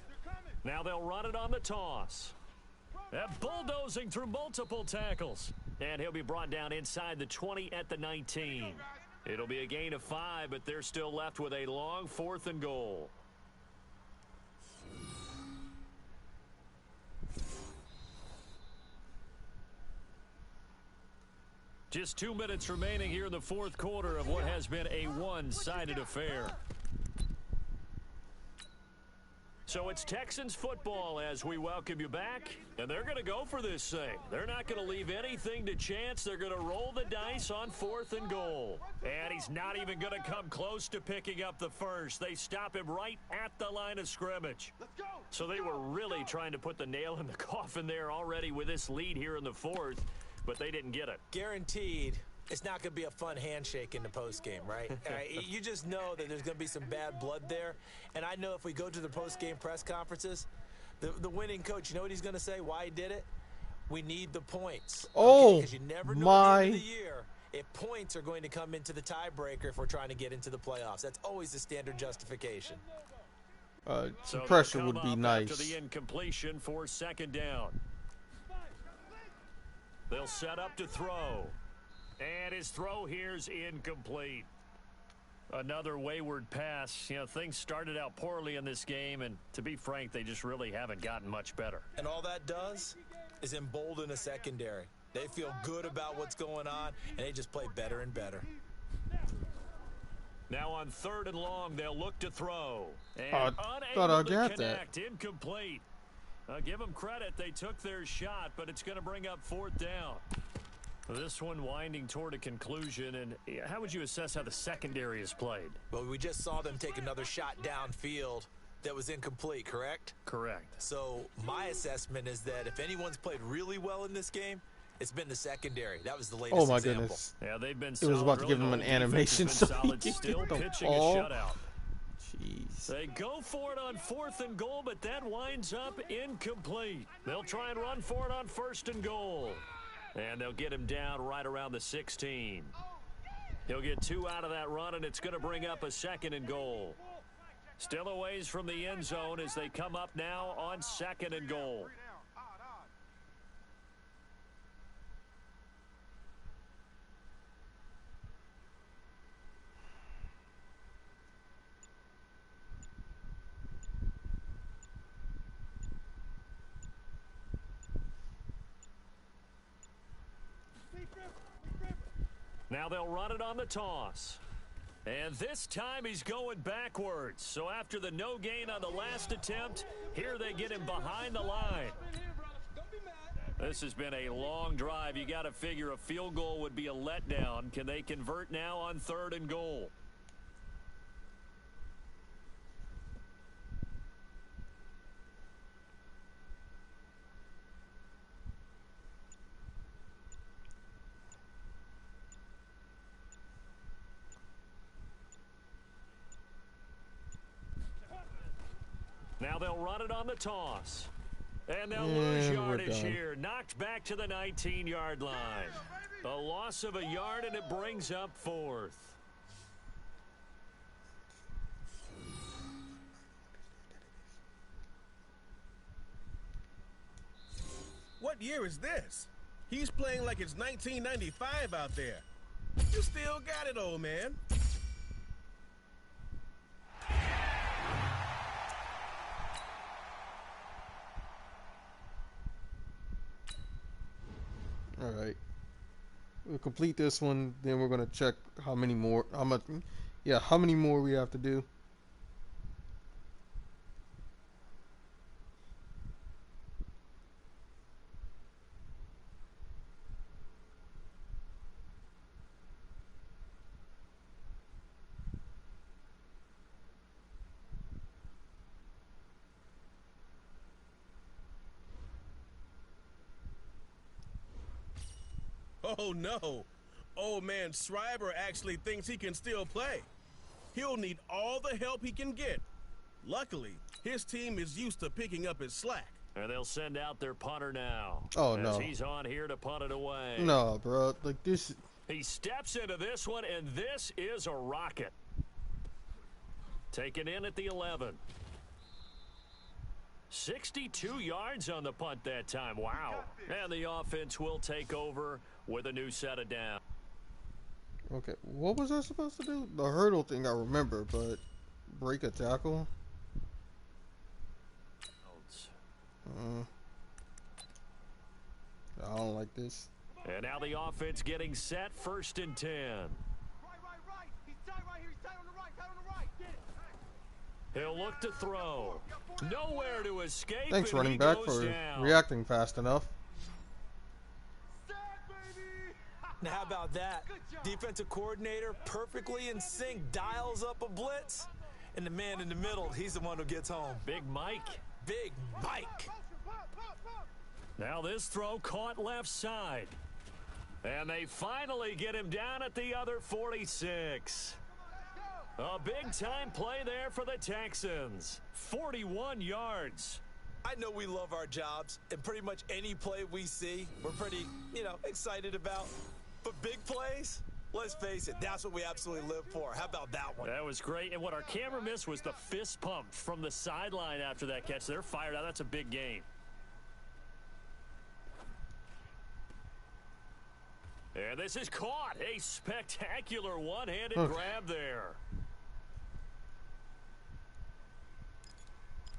They're coming. Now they'll run it on the toss. And bulldozing through multiple tackles. And he'll be brought down inside the 20 at the 19. It'll be a gain of 5, but they're still left with a long 4th and goal. Just 2 minutes remaining here in the fourth quarter of what has been a one-sided affair. So it's Texans football as we welcome you back, and they're going to go for this thing. They're not going to leave anything to chance. They're going to roll the dice on 4th and goal. And he's not even going to come close to picking up the first. They stop him right at the line of scrimmage. Let's go. So they were really trying to put the nail in the coffin there already with this lead here in the fourth, but they didn't get it. Guaranteed, it's not going to be a fun handshake in the postgame, right? You just know that there's going to be some bad blood there. And I know if we go to the postgame press conferences, the winning coach, you know what he's going to say, why he did it? We need the points. Oh, because you never know my. at the end of the year if points are going to come into the tiebreaker if we're trying to get into the playoffs. That's always the standard justification. So Some they'll pressure come would be up nice. After the incompletion for second down. They'll set up to throw. And his throw here's incomplete. Another wayward pass. You know, things started out poorly in this game, and to be frank, they just really haven't gotten much better. And all that does is embolden a secondary. They feel good about what's going on, and they just play better and better. Now on 3rd and long, they'll look to throw. And I unable thought I to got connect. Incomplete. Give them credit. They took their shot, but it's going to bring up 4th down. This one winding toward a conclusion, and how would you assess how the secondary is played? Well, we just saw them take another shot downfield that was incomplete, correct? Correct. So my assessment is that if anyone's played really well in this game, it's been the secondary. That was the latest Oh my example. goodness. Yeah, they've been It solid. was about to give Really, him an the whole defense animation has so been he solid, could still get the pitching ball. a shutout. Jeez. They go for it on 4th and goal, but that winds up incomplete. They'll try and run for it on 1st and goal. And they'll get him down right around the 16. He'll get 2 out of that run, and it's going to bring up a 2nd and goal. Still a ways from the end zone as they come up now on 2nd and goal. Now they'll run it on the toss. And this time he's going backwards. So after the no gain on the last attempt, here they get him behind the line. This has been a long drive. You got to figure a field goal would be a letdown. Can they convert now on 3rd and goal? Now they'll run it on the toss. And they'll lose And we're yardage done. here. Knocked back to the 19-yard line. A loss of a yard, and it brings up 4th. What year is this? He's playing like it's 1995 out there. You still got it, old man. All right. We'll complete this one, then we're gonna check how many more. How many more we have to do. Oh, no. Old man Schreiber actually thinks he can still play. He'll need all the help he can get. Luckily, his team is used to picking up his slack. And they'll send out their punter now. Oh, as no. he's on here to punt it away. No, bro. Like this. He steps into this one, and this is a rocket. Taken in at the 11. 62 yards on the punt that time. Wow. And the offense will take over with a new set of down. Okay, what was I supposed to do? The hurdle thing I remember, but break a tackle? I don't like this. And now the offense getting set, 1st and 10. Right. He's tight right here. He's tight on the right. Tight on the right. Get it. He'll look to throw. Nowhere to escape. Thanks, and running he back, goes for down. reacting fast enough. Now, how about that? Defensive coordinator perfectly in sync, dials up a blitz, and the man in the middle, he's the one who gets home. Big Mike. Big Mike. Now this throw caught left side. And they finally get him down at the other 46. A big-time play there for the Texans. 41 yards. I know we love our jobs, and pretty much any play we see, we're pretty, excited about. But big plays, let's face it, that's what we absolutely live for. How about that one? That was great. And what our camera missed was the fist pump from the sideline after that catch. They're fired out. That's a big gain. And this is caught. A spectacular one-handed Okay. grab there.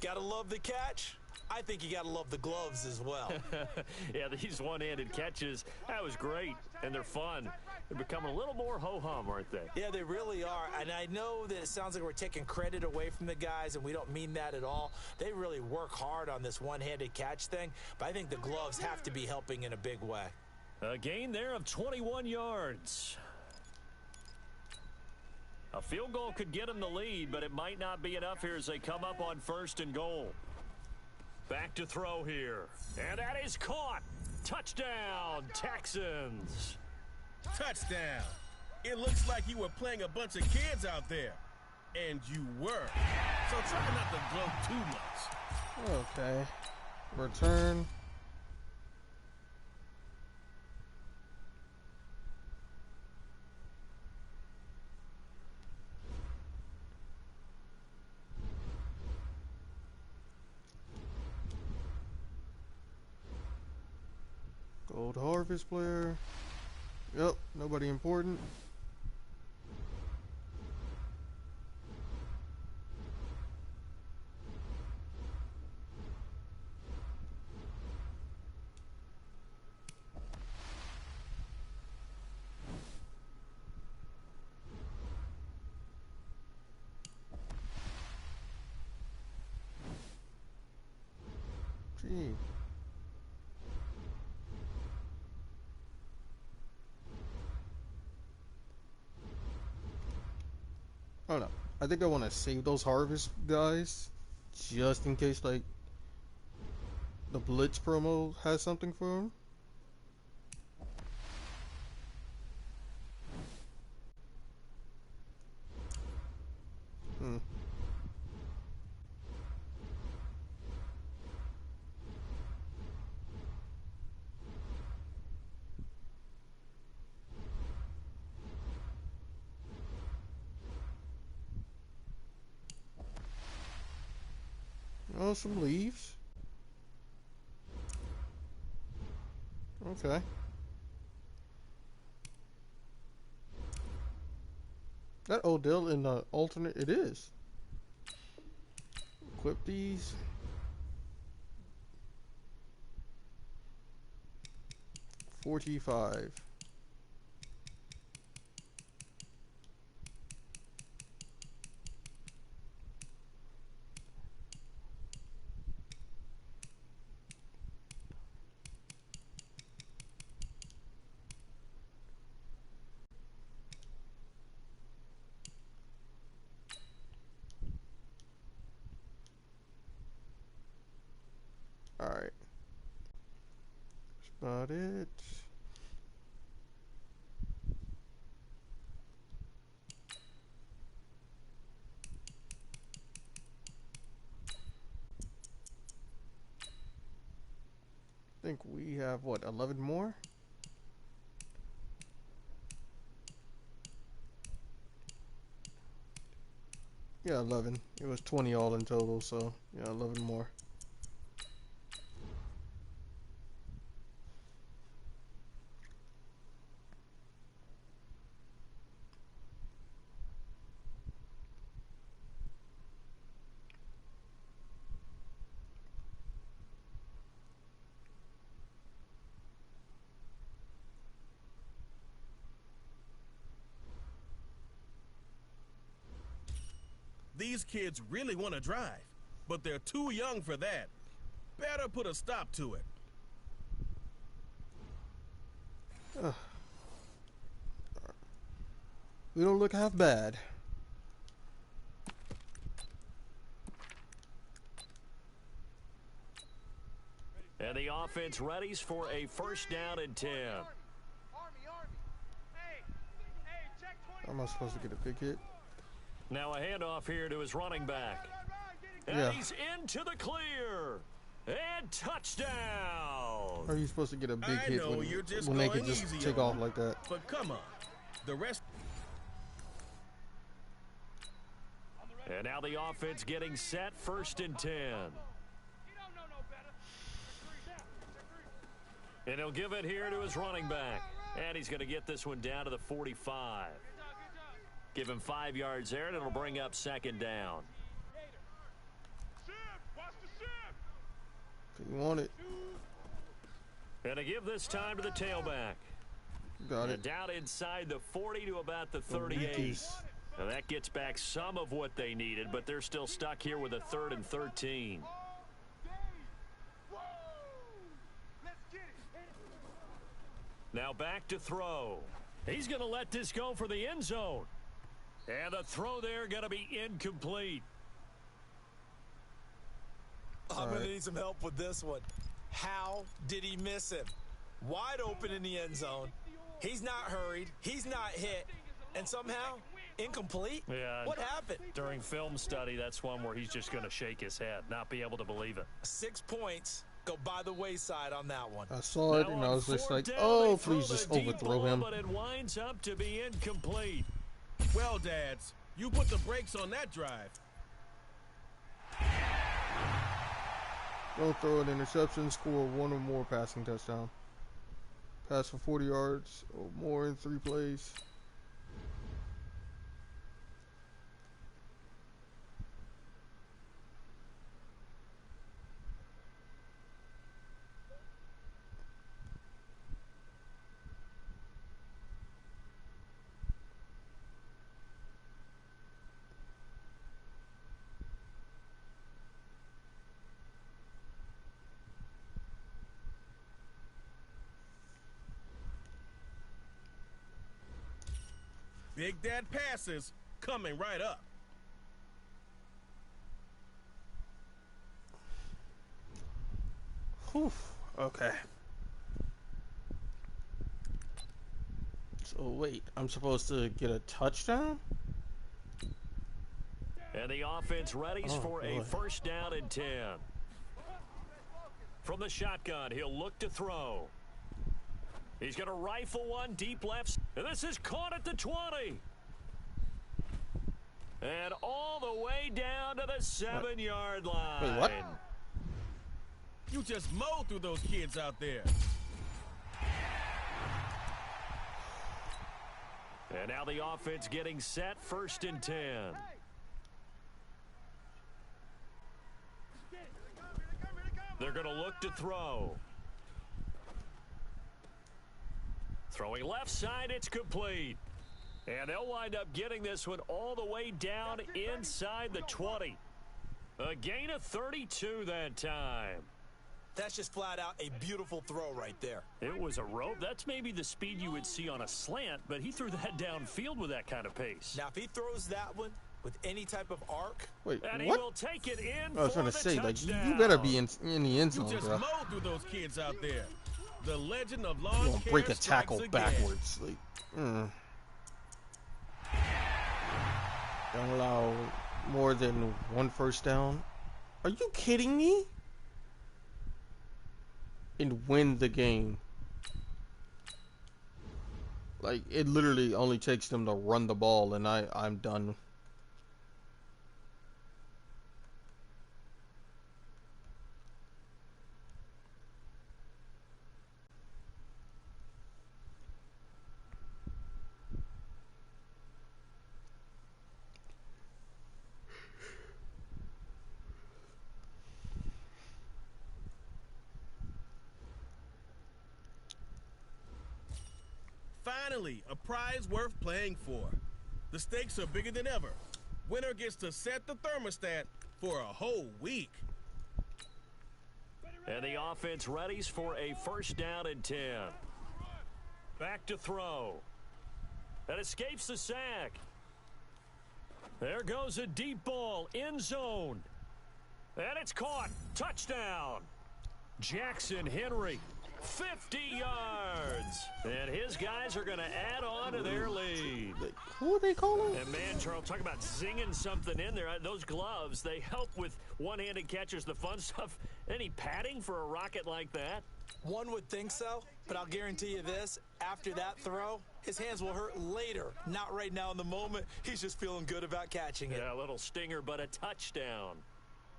Gotta love the catch. I think you gotta love the gloves as well. Yeah, these one-handed catches, that was great, and they're fun. They're becoming a little more ho-hum, aren't they? Yeah, they really are. And I know that it sounds like we're taking credit away from the guys, and we don't mean that at all. They really work hard on this one-handed catch thing, but I think the gloves have to be helping in a big way. A gain there of 21 yards. A field goal could get them the lead, but it might not be enough here as they come up on 1st and goal. Back to throw here. And that is caught. Touchdown, Texans. Touchdown. It looks like you were playing a bunch of kids out there. And you were. So try not to gloat too much. Okay. Return. Gold Harvest player. Yep, nobody important. Gee. Oh no. I think I want to save those harvest guys just in case like the Blitz promo has something for them. Hmm. Oh, some leaves. Okay. That Odell in the alternate, it is. Equip these. $45. Alright. That's about it. I think we have, what, 11 more? Yeah, 11. It was 20 all in total, so yeah, 11 more. These kids really want to drive, but they're too young for that. Better put a stop to it. We don't look half bad. And the offense readies for a 1st down and 10. Army. Hey, check 20. Am I supposed to get a big hit? Now a handoff here to his running back. And Yeah. he's into the clear. And touchdown. How are you supposed to get a big I hit know, when, you're just when they going can just easy take on off me. like that? But come on. The rest... And now the offense getting set, 1st and 10. You don't know no better. And he'll give it here to his running back. And he's going to get this one down to the 45. Give him 5 yards there, and it'll bring up second down. Shift! Watch the shift! If you want it. And to give this time to the tailback. Got And it. down inside the 40 to about the The 38. weakest. Now that gets back some of what they needed, but they're still stuck here with a 3rd and 13. Woo! Let's get it. Now back to throw. He's going to let this go for the end zone. And the throw there going to be incomplete. I'm going to need some help with this one. How did he miss him? Wide open in the end zone. He's not hurried. He's not hit. And somehow, incomplete? Yeah. What happened? During film study, that's one where he's just going to shake his head, not be able to believe it. 6 points go by the wayside on that one. I saw it Now and I on was just 4th like, down, oh, they throw please the just deep overthrow ball, him. But it winds up to be incomplete. Well, dads, you put the brakes on that drive. Don't throw an interception, score 1 or more passing touchdown. Pass for 40 yards or more in 3 plays. Big Dad passes coming right up. Whew. Okay. So wait, I'm supposed to get a touchdown? And the offense readies Oh, for a boy. 1st down and 10. From the shotgun, he'll look to throw. He's going to rifle one deep left. And this is caught at the 20. And all the way down to the 7-yard line. Wait, what? You just mowed through those kids out there. And now the offense getting set, 1st and 10. They're going to look to throw. Throwing left side, it's complete. And they'll wind up getting this one all the way down inside the 20. A gain of 32 that time. That's just flat out a beautiful throw right there. It was a rope. That's maybe the speed you would see on a slant, but he threw that downfield with that kind of pace. Now, if he throws that one with any type of arc, Wait, And he what? will take it in I was for trying the to say, like, touchdown. you better be in the end You zone, just bro. mowed through those kids out there. The legend of You lawn gonna care break a strikes tackle again. backwards. Like, Don't allow more than 1 first down. Are you kidding me? And win the game. Like, it literally only takes them to run the ball, and I'm done. Finally, a prize worth playing for. The stakes are bigger than ever. Winner gets to set the thermostat for a whole week. And the offense readies for a 1st down and 10. Back to throw. That escapes the sack. There goes a deep ball, end zone. And it's caught. Touchdown. Jackson Henry, 50 yards. And his guys are going to add on to their lead. Like, who are they calling? And man, Charles, talk about zinging something in there. Those gloves, they help with one-handed catches, the fun stuff. Any padding for a rocket like that? one would think so, but I'll guarantee you this, after that throw, his hands will hurt later, not right now in the moment. He's just feeling good about catching it. Yeah, a little stinger, but a touchdown.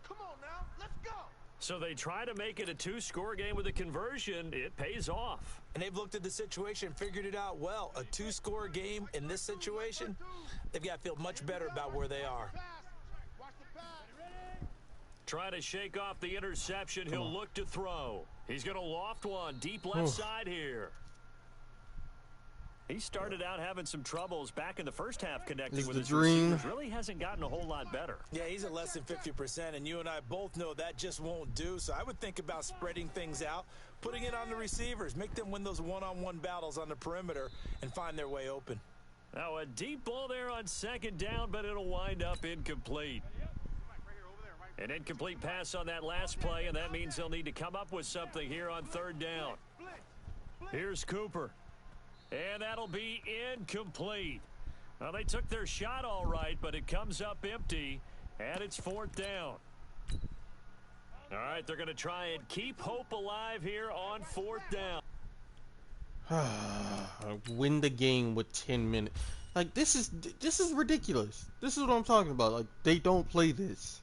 Come on now, let's go. So they try to make it a two-score game with a conversion. It pays off. And they've looked at the situation and figured it out well. A two-score game in this situation, they've got to feel much better about where they are. Watch the pass. Trying to shake off the interception. He'll look to throw. He's going to loft one deep left side here. He started out having some troubles back in the first half connecting with his receivers. Really hasn't gotten a whole lot better. Yeah, he's at less than 50%, and you and I both know that just won't do. So I would think about spreading things out, putting it on the receivers, make them win those one-on-one battles on the perimeter and find their way open. Now a deep ball there on second down, but it'll wind up incomplete. An incomplete pass on that last play, and that means they'll need to come up with something here on third down. Here's Cooper. And that'll be incomplete. Well, they took their shot all right, but it comes up empty, and it's fourth down. All right, they're going to try and keep hope alive here on fourth down. Win the game with 10 minutes. Like, this is ridiculous. This is what I'm talking about. Like, they don't play this.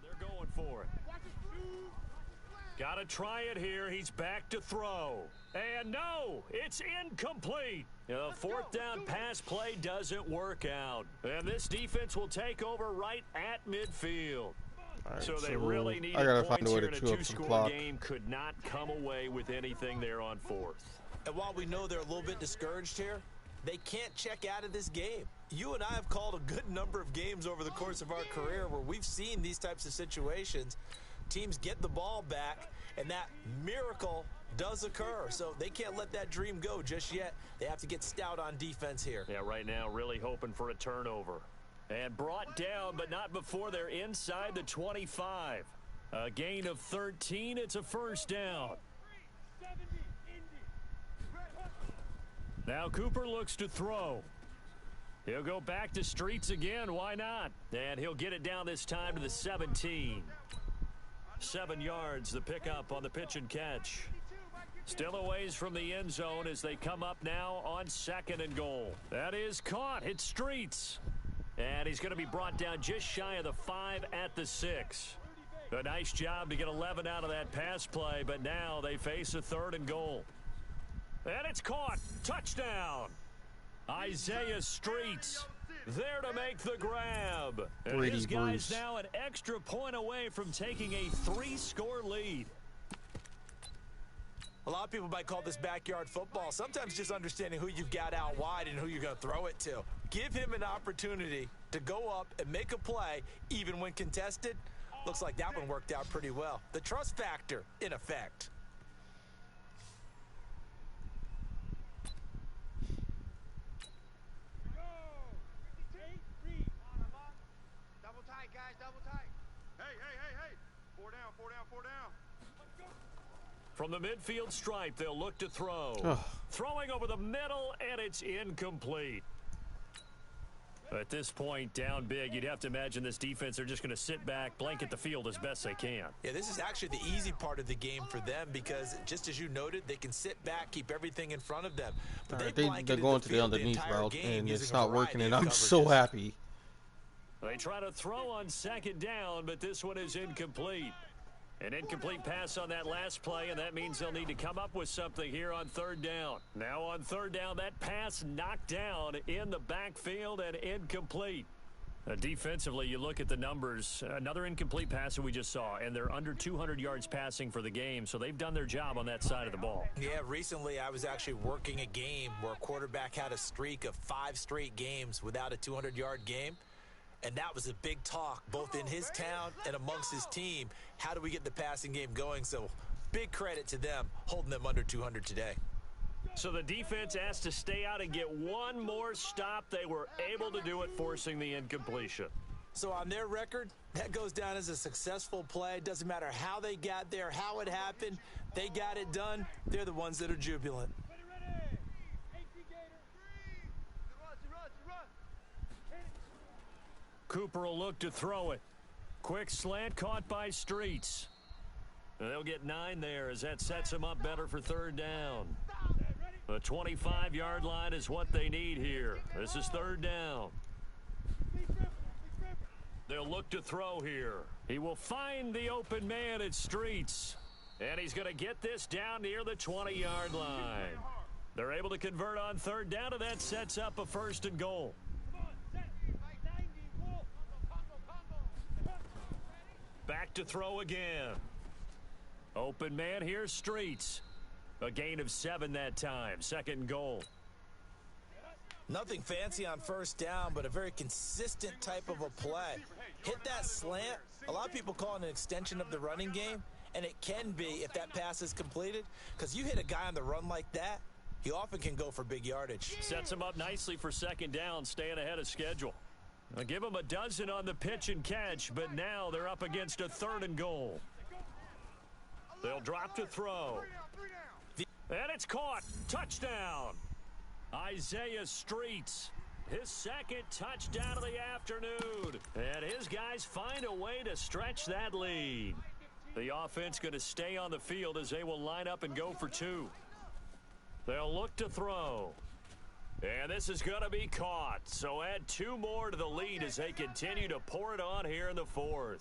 They're going for it. Got to try it here. He's back to throw. And no, it's incomplete. The fourth down pass play doesn't work out. And this defense will take over right at midfield. Right, so they really needed points here in a two-score game. Could not come away with anything there on fourth. And while we know they're a little bit discouraged here, they can't check out of this game. You and I have called a good number of games over the course of our career where we've seen these types of situations. Teams get the ball back, and that miracle does occur. So they can't let that dream go just yet. They have to get stout on defense here. Yeah, right now really hoping for a turnover. And brought down, but not before they're inside the 25. A gain of 13. It's a first down. Now Cooper looks to throw. He'll go back to Streets again. Why not? And he'll get it down this time to the 17. 7 yards, the pickup on the pitch and catch. Still a ways from the end zone as they come up now on second and goal. That is caught. It's Streets. And he's going to be brought down just shy of the 5 at the 6. A nice job to get 11 out of that pass play, but now they face a third and goal. And it's caught. Touchdown. Isaiah Streets there to make the grab. And his guys now an extra point away from taking a 3-score lead. A lot of people might call this backyard football. Sometimes just understanding who you've got out wide and who you're going to throw it to. Give him an opportunity to go up and make a play, even when contested. Looks like that one worked out pretty well. The trust factor in effect. Double tight, guys, double tight. Hey. 4 down, 4 down, 4 down. From the midfield stripe, they'll look to throw. Throwing over the middle, and it's incomplete. At this point, down big, you'd have to imagine this defense, they're just going to sit back, blanket the field as best they can. Yeah, this is actually the easy part of the game for them because, just as you noted, they can sit back, keep everything in front of them. But they're going to the underneath route, and it's not working, and I'm so happy. They try to throw on second down, but this one is incomplete. An incomplete pass on that last play, and that means they'll need to come up with something here on third down. Now on third down, that pass knocked down in the backfield and incomplete. Defensively, you look at the numbers. Another incomplete pass that we just saw, and they're under 200 yards passing for the game, so they've done their job on that side of the ball. Yeah, recently I was actually working a game where a quarterback had a streak of 5 straight games without a 200-yard game. And that was a big talk, both in his town and amongst his team. How do we get the passing game going? So big credit to them, holding them under 200 today. So the defense asked to stay out and get one more stop. They were able to do it, forcing the incompletion. So on their record, that goes down as a successful play. Doesn't matter how they got there, how it happened. They got it done. They're the ones that are jubilant. Cooper will look to throw it. Quick slant caught by Streets. And they'll get 9 there as that sets them up better for third down. The 25-yard line is what they need here. This is third down. They'll look to throw here. He will find the open man at Streets. And he's going to get this down near the 20-yard line. They're able to convert on third down, and that sets up a 1st and goal. Back to throw again. Open man here, Streets. A gain of 7 that time. 2nd and goal. Nothing fancy on 1st down, but a very consistent type of a play. Hit that slant. A lot of people call it an extension of the running game, and it can be if that pass is completed, because you hit a guy on the run like that, he often can go for big yardage. Sets him up nicely for 2nd down, staying ahead of schedule. I'll give him a dozen on the pitch and catch, but now they're up against a 3rd and goal. They'll drop to throw. And it's caught. Touchdown. Isaiah Streets. His 2nd touchdown of the afternoon. And his guys find a way to stretch that lead. The offense going to stay on the field as they will line up and go for 2. They'll look to throw. And this is going to be caught. So add 2 more to the lead as they continue to pour it on here in the 4th.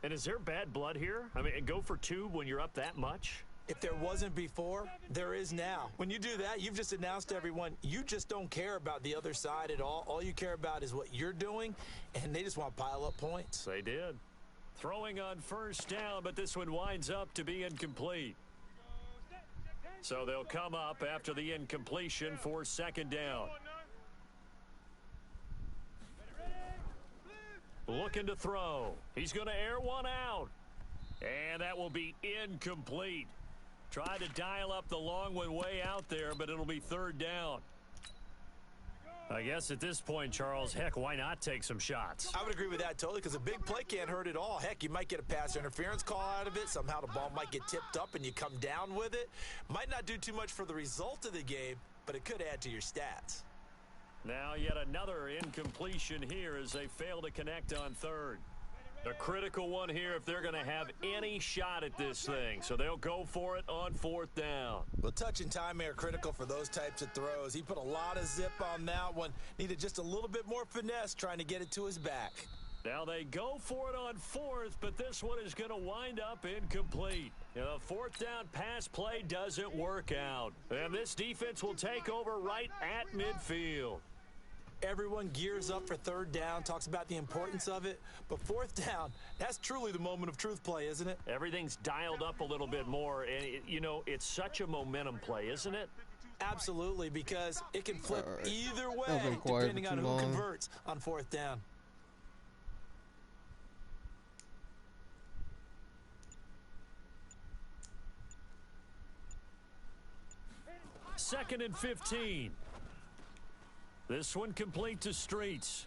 And is there bad blood here? I mean, go for 2 when you're up that much? If there wasn't before, there is now. When you do that, you've just announced to everyone, you just don't care about the other side at all. All you care about is what you're doing, and they just want to pile up points. They did. Throwing on 1st down, but this one winds up to be incomplete. So they'll come up after the incompletion for 2nd down. Looking to throw. He's going to air one out. And that will be incomplete. Tried to dial up the long one way out there, but it'll be 3rd down. I guess at this point, Charles, heck, why not take some shots? I would agree with that totally, because a big play can't hurt at all. Heck, you might get a pass interference call out of it. Somehow the ball might get tipped up and you come down with it. Might not do too much for the result of the game, but it could add to your stats. Now yet another incompletion here as they fail to connect on 3rd. A critical one here if they're going to have any shot at this thing. So they'll go for it on 4th down. Well, touch and timing are critical for those types of throws. He put a lot of zip on that one. Needed just a little bit more finesse trying to get it to his back. Now they go for it on 4th, but this one is going to wind up incomplete. The 4th down pass play doesn't work out. And this defense will take over right at midfield. Everyone gears up for 3rd down, talks about the importance of it. But 4th down, that's truly the moment of truth play, isn't it? Everything's dialed up a little bit more. And, it's such a momentum play, isn't it? Absolutely, because it can flip either way I've been quiet depending for on too who long. converts on 4th down. Second and 15. This one complete to Streets.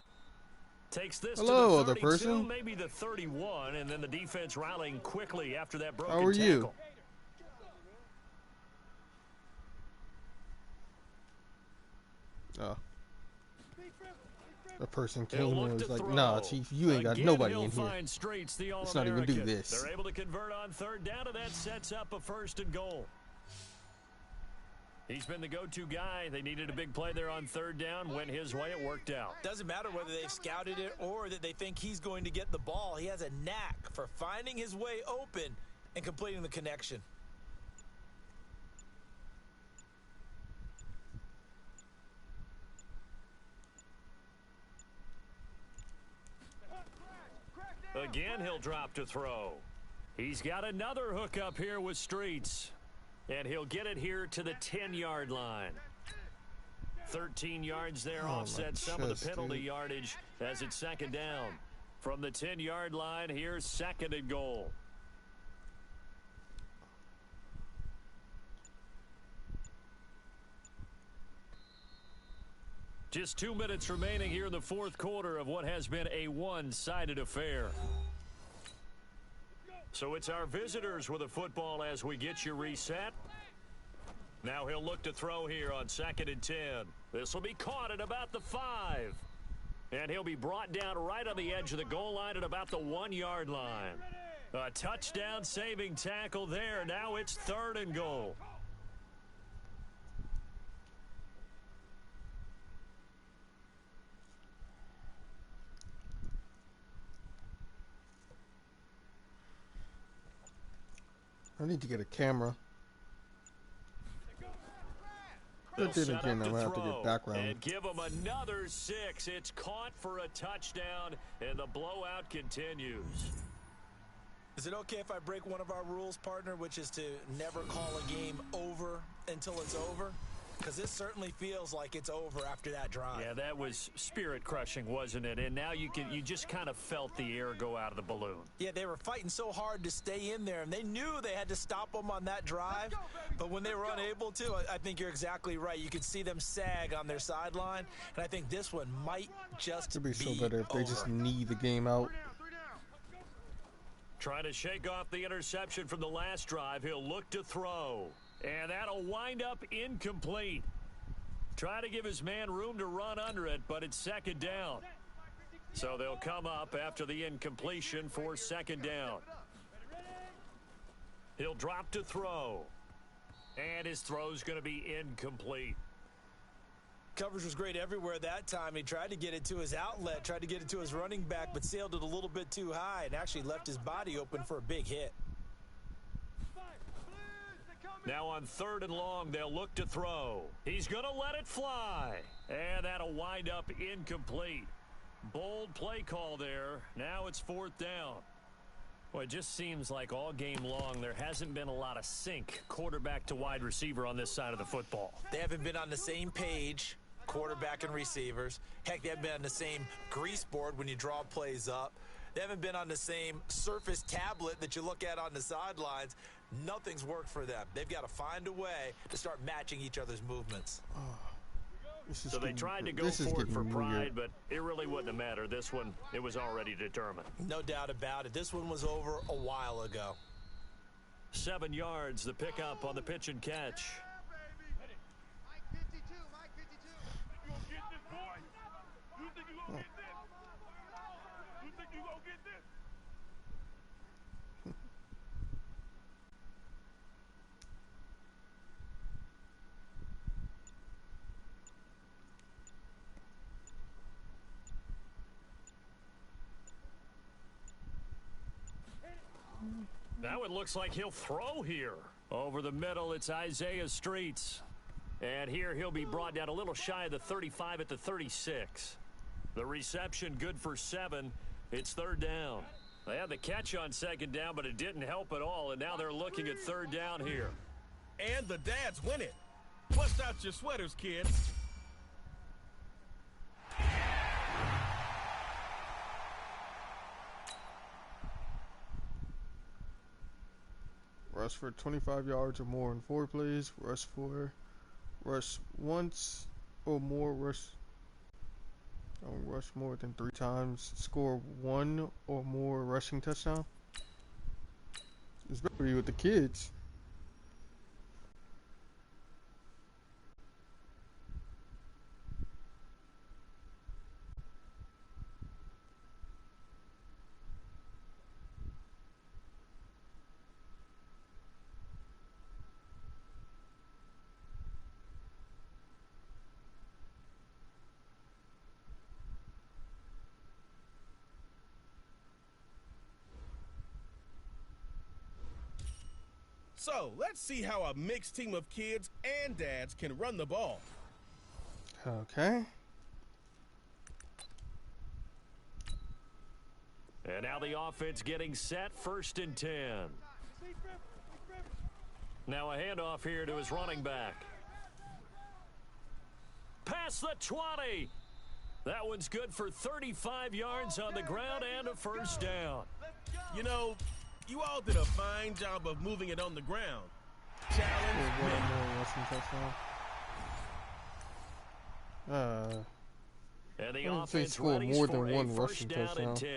Takes this Hello, to the other 32, person. maybe the 31, and then the defense rallying quickly after that broken How are you? tackle. Oh. The person They'll came look and was to like, throw. "Nah, Chief, you ain't got Again, nobody he'll in here. find Streets, the Let's not even do All-American. this." They're able to convert on 3rd down, and that sets up a 1st and goal. He's been the go-to guy. They needed a big play there on 3rd down. Went his way. It worked out. Doesn't matter whether they've scouted it or that they think he's going to get the ball. He has a knack for finding his way open and completing the connection. Again, he'll drop to throw. He's got another hook up here with Streets. And he'll get it here to the 10-yard line. 13 yards there, Oh, offset my some of chest, the penalty dude. yardage as it's 2nd down. From the 10-yard line, here's 2nd and goal. Just 2 minutes remaining here in the 4th quarter of what has been a one-sided affair. So it's our visitors with the football as we get you reset. Now he'll look to throw here on 2nd and 10. This will be caught at about the 5. And he'll be brought down right on the edge of the goal line at about the 1-yard line. A touchdown saving tackle there. Now it's 3rd and goal. I need to get a camera. They'll But then set again, up I'm to gonna have to get throw background. and give them another 6. It's caught for a touchdown, and the blowout continues. Is it okay if I break one of our rules, partner, which is to never call a game over until it's over? Because this certainly feels like it's over after that drive. Yeah, that was spirit-crushing, wasn't it? And now you just kind of felt the air go out of the balloon. Yeah, they were fighting so hard to stay in there, and they knew they had to stop them on that drive. But when they were unable to, I think you're exactly right. You could see them sag on their sideline, and I think this one might just It'd be so be better if they just over. knee the game out. Trying to shake off the interception from the last drive. He'll look to throw. And that'll wind up incomplete. Try to give his man room to run under it, but it's second down. So they'll come up after the incompletion for second down. He'll drop to throw. And his throw's going to be incomplete. Coverage was great everywhere that time. He tried to get it to his outlet, tried to get it to his running back, but sailed it a little bit too high and actually left his body open for a big hit. Now on 3rd and long, they'll look to throw. He's going to let it fly. And that'll wind up incomplete. Bold play call there. Now it's 4th down. Well, it just seems like all game long there hasn't been a lot of sync quarterback to wide receiver on this side of the football. They haven't been on the same page, quarterback and receivers. Heck, they haven't been on the same grease board when you draw plays up. They haven't been on the same Surface tablet that you look at on the sidelines. Nothing's worked for them. They've got to find a way to start matching each other's movements. So they tried to go for it for pride, but it really wouldn't have mattered. This one, it was already determined. No doubt about it. This one was over a while ago. 7 yards, the pickup on the pitch and catch. Mike 52, Mike 52. You gonna get this, boy? You think you gonna get this? You think you gonna get this? Now it looks like he'll throw here. Over the middle, it's Isaiah Streets. And here he'll be brought down a little shy of the 35 at the 36. The reception good for 7. It's 3rd down. They had the catch on 2nd down, but it didn't help at all. And now they're looking at 3rd down here. And the dads win it. Bust out your sweaters, kids. Rush for 25 yards or more in 4 plays. Rush once or more. Rush more than 3 times. Score 1 or more rushing touchdown. It's better be with the kids. So let's see how a mixed team of kids and dads can run the ball. Okay. And now the offense getting set, 1st and 10. Now a handoff here to his running back. Past the 20. That one's good for 35 yards on the ground and a 1st down. You know, you all did a fine job of moving it on the ground. Challenge One met. more rushing touchdown. And the I don't think offense score ready more for than a one 1st rushing down touchdown. and 10.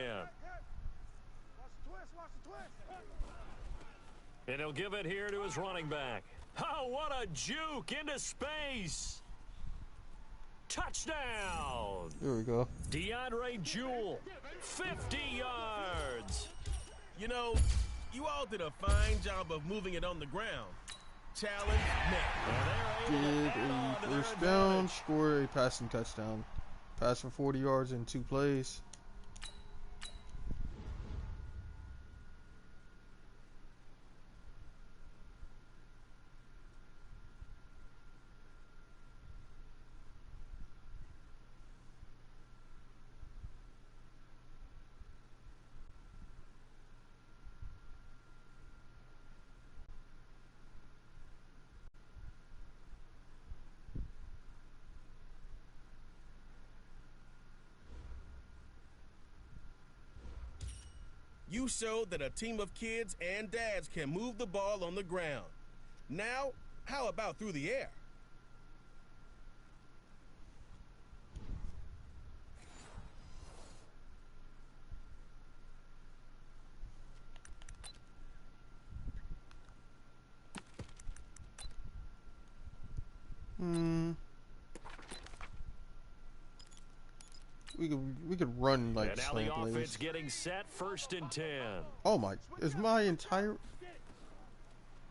Watch the twist, watch the twist. And he'll give it here to his running back. Oh, what a juke into space. Touchdown. There we go. DeAndre Jewell, 50 yards. You know, you all did a fine job of moving it on the ground. Challenge met. And they're able Get to add on a to their first down, advantage. score a passing touchdown. Pass for 40 yards in 2 plays. You showed that a team of kids and dads can move the ball on the ground. Now, how about through the air? We could run like And now slant the plays. offense getting set, 1st and 10. Oh my! Is my entire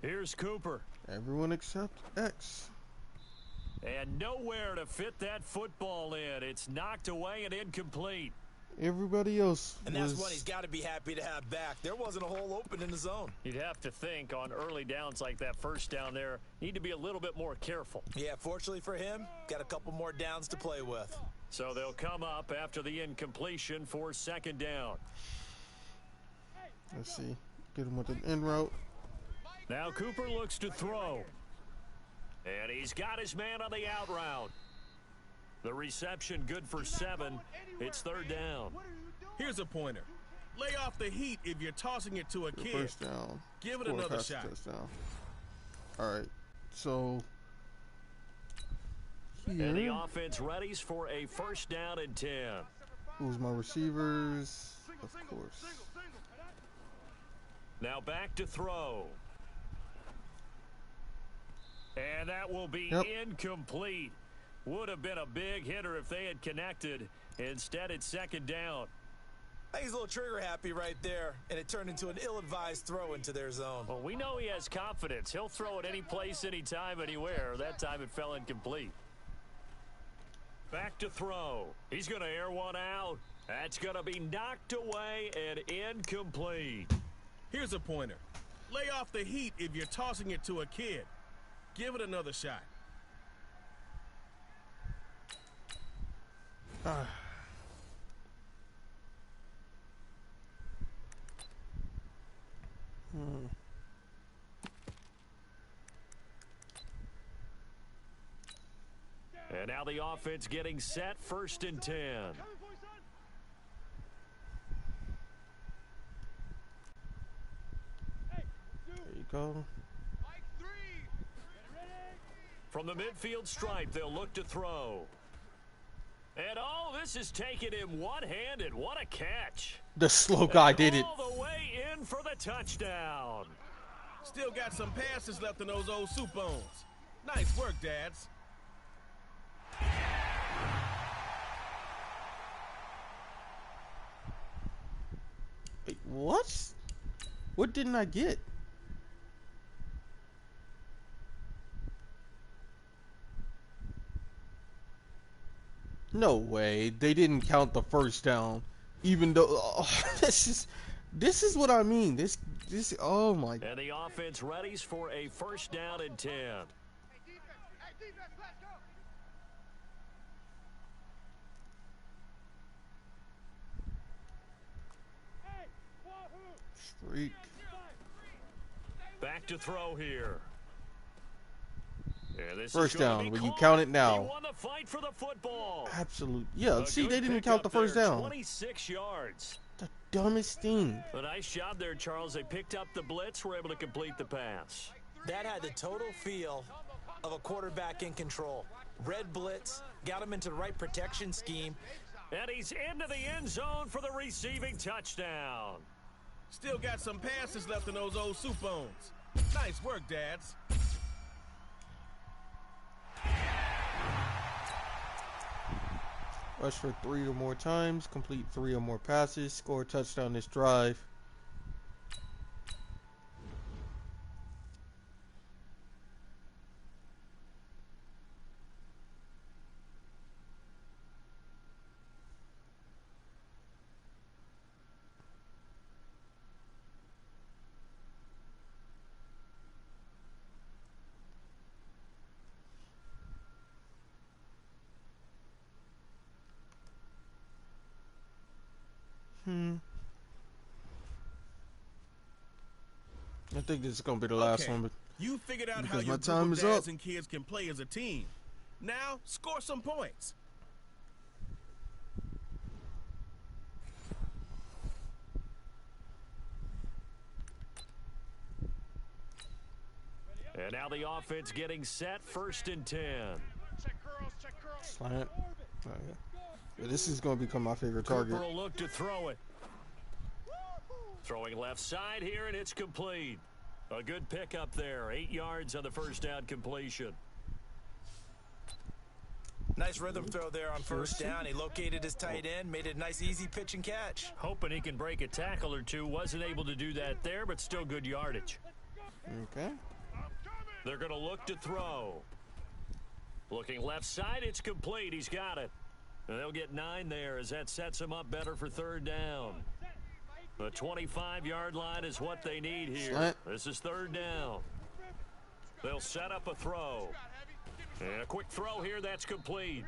Here's Cooper. everyone except X? And nowhere to fit that football in. It's knocked away and incomplete. Everybody else And that's was one he's got to be happy to have back. There wasn't a hole open in the zone. You'd have to think on early downs like that first down there, need to be a little bit more careful. Yeah, fortunately for him, got a couple more downs to play with. So they'll come up after the incompletion for 2nd down. Let's see. Get him with an in route. Now Cooper looks to throw. And he's got his man on the out route. The reception good for 7. It's 3rd down. Here's a pointer. Lay off the heat if you're tossing it to a The kid. first down. Give it Score a another passing shot. touchdown. All right. So And the here, offense readies for a 1st down and 10. who's my receivers? Of course. Now back to throw. And that will be Yep. incomplete. Would have been a big hitter if they had connected. Instead, it's 2nd down. I think he's a little trigger happy right there, and it turned into an ill-advised throw into their zone. Well, we know he has confidence. He'll throw it any place, anytime, anywhere. That time it fell incomplete. Back to throw. He's going to air one out. That's going to be knocked away and incomplete. Here's a pointer. Lay off the heat if you're tossing it to a kid. Give it another shot. And now the offense getting set, 1st and 10. Coming for you, son. Hey, There two. you go. Mike 3. Ready? From the midfield stripe, they'll look to throw. And oh, this is taken in one-handed. What a catch. The slow guy did it. All the way in for the touchdown. Still got some passes left in those old soup bones. Nice work, dads. Wait, what? What didn't I get? No way. They didn't count the first down. Even though this is what I mean. This oh my. And the offense readies for a 1st down and 10. Hey, defense, let's go. Hey, Wahoo. Freak. Back to throw here. And this First is gonna down. be Will you close. count it He now? won the fight for the football. Absolute. Yeah, A see, good they didn't pick count the up there, first down. 26 yards. The dumbest thing. A nice job there, Charles. They picked up the blitz, were able to complete the pass. That had the total feel of a quarterback in control. Red blitz, got him into the right protection scheme. And he's into the end zone for the receiving touchdown. Still got some passes left in those old soup bones. Nice work, dads. Rush for 3 or more times. Complete 3 or more passes. Score a touchdown this drive. I think this is gonna be the last Okay, one, but you figured out how because your my group time of is dads up. and kids can play as a team. Now, score some points. And now the offense getting set, 1st and 10. Check curls. Slant. Oh, yeah. This is going to become my favorite target. Cooper will look to throw it. Throwing left side here, and it's complete. A good pickup there. 8 yards on the first down completion. Nice rhythm throw there on 1st down. He located his tight end, made it a nice easy pitch and catch. Hoping he can break a tackle or two. Wasn't able to do that there, but still good yardage. Okay. They're going to look to throw. Looking left side, it's complete. He's got it. And they'll get 9 there as that sets him up better for 3rd down. The 25-yard line is what they need here. Slant. This is 3rd down. They'll set up a throw. And a quick throw here, that's complete.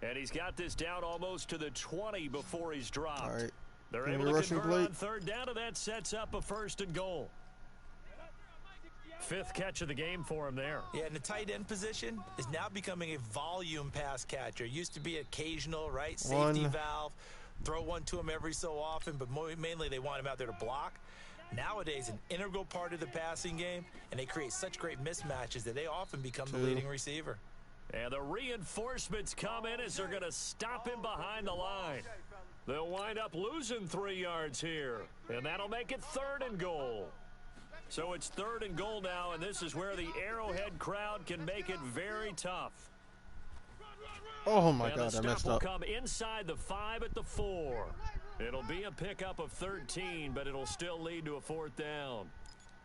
And he's got this down almost to the 20 before he's dropped. All right. They're Give me able the to rushing convert plate. on 3rd down, and that sets up a 1st and goal. 5th catch of the game for him there. Yeah, and the tight end position is now becoming a volume pass catcher. Used to be occasional, right? Safety One. valve. Throw one to him every so often, but mainly they want him out there to block. Nowadays, an integral part of the passing game, and they create such great mismatches that they often become the 2. leading receiver. And the reinforcements come in as they're going to stop him behind the line. They'll wind up losing 3 yards here, and that'll make it 3rd and goal. So it's 3rd and goal now, and this is where the Arrowhead crowd can make it very tough. Oh my And God, the I messed stop will up. come inside the 5 at the 4. It'll be a pickup of 13, but it'll still lead to a 4th down.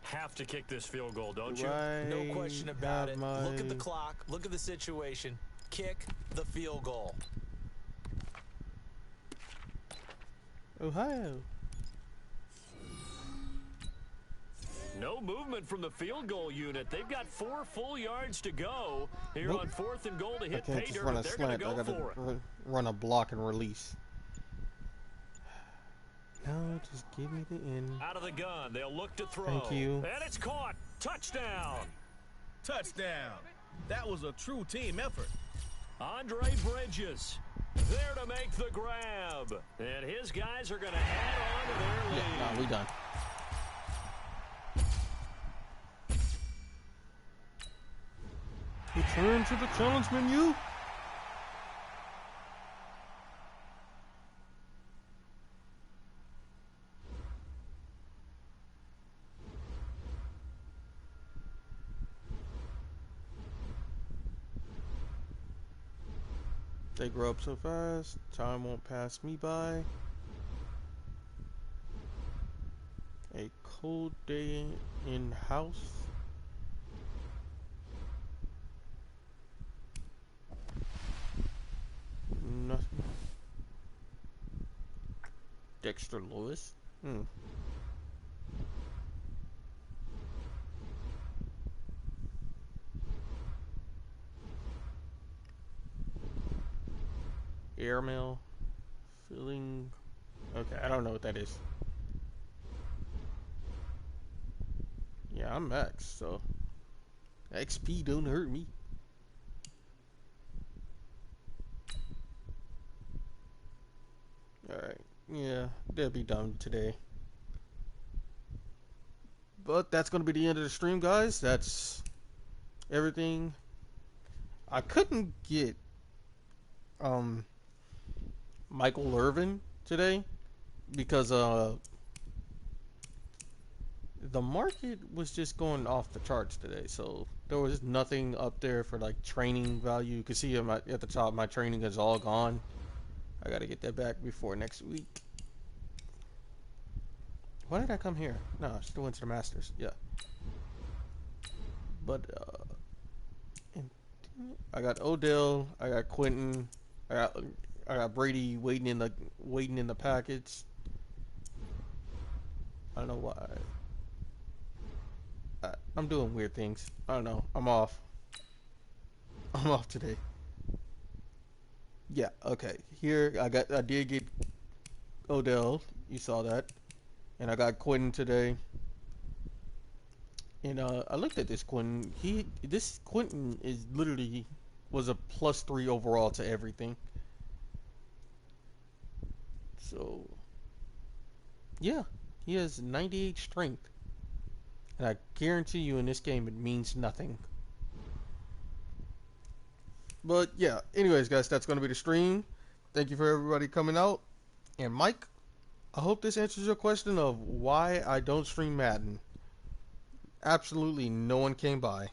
Have to kick this field goal, don't you? No question about have it. my- Look at the clock. Look at the situation. Kick the field goal. Ohio. No movement from the field goal unit. They've got 4 full yards to go here Nope. on 4th and goal to I hit can't pay just dirt. run a They're going to slant. I go got for it. to run a block and release. No, just give me the end. Out of the gun, they'll look to throw. Thank you. And it's caught. Touchdown. Touchdown. That was a true team effort. Andre Bridges there to make the grab. And his guys are going to add on to their lead. Yeah, no, we done. Return to the challenge menu. They grow up so fast, time won't pass me by. A cold day in house. Nothing. Dexter Lewis. Airmail. Filling. Okay, I don't know what that is. Yeah, I'm Max, so XP don't hurt me. Alright, yeah, they'll be done today. But that's going to be the end of the stream, guys. That's everything. I couldn't get Michael Irvin today because the market was just going off the charts today, so there was nothing up there for like training value. You can see at the top my training is all gone. I gotta get that back before next week. Why did I come here? No, I still went to the Masters. Yeah. But I got Odell, I got Quentin, I got Brady waiting in the packets. I don't know why. I'm doing weird things. I don't know. I'm off. I'm off today. Yeah, okay. Here I did get Odell. You saw that. And I got Quentin today. And I looked at this Quentin. This Quentin is literally was a +3 overall to everything. So yeah, he has 98 strength. And I guarantee you in this game it means nothing. But yeah, anyways guys, that's going to be the stream. Thank you for everybody coming out. And Mike, I hope this answers your question of why I don't stream Madden. Absolutely no one came by.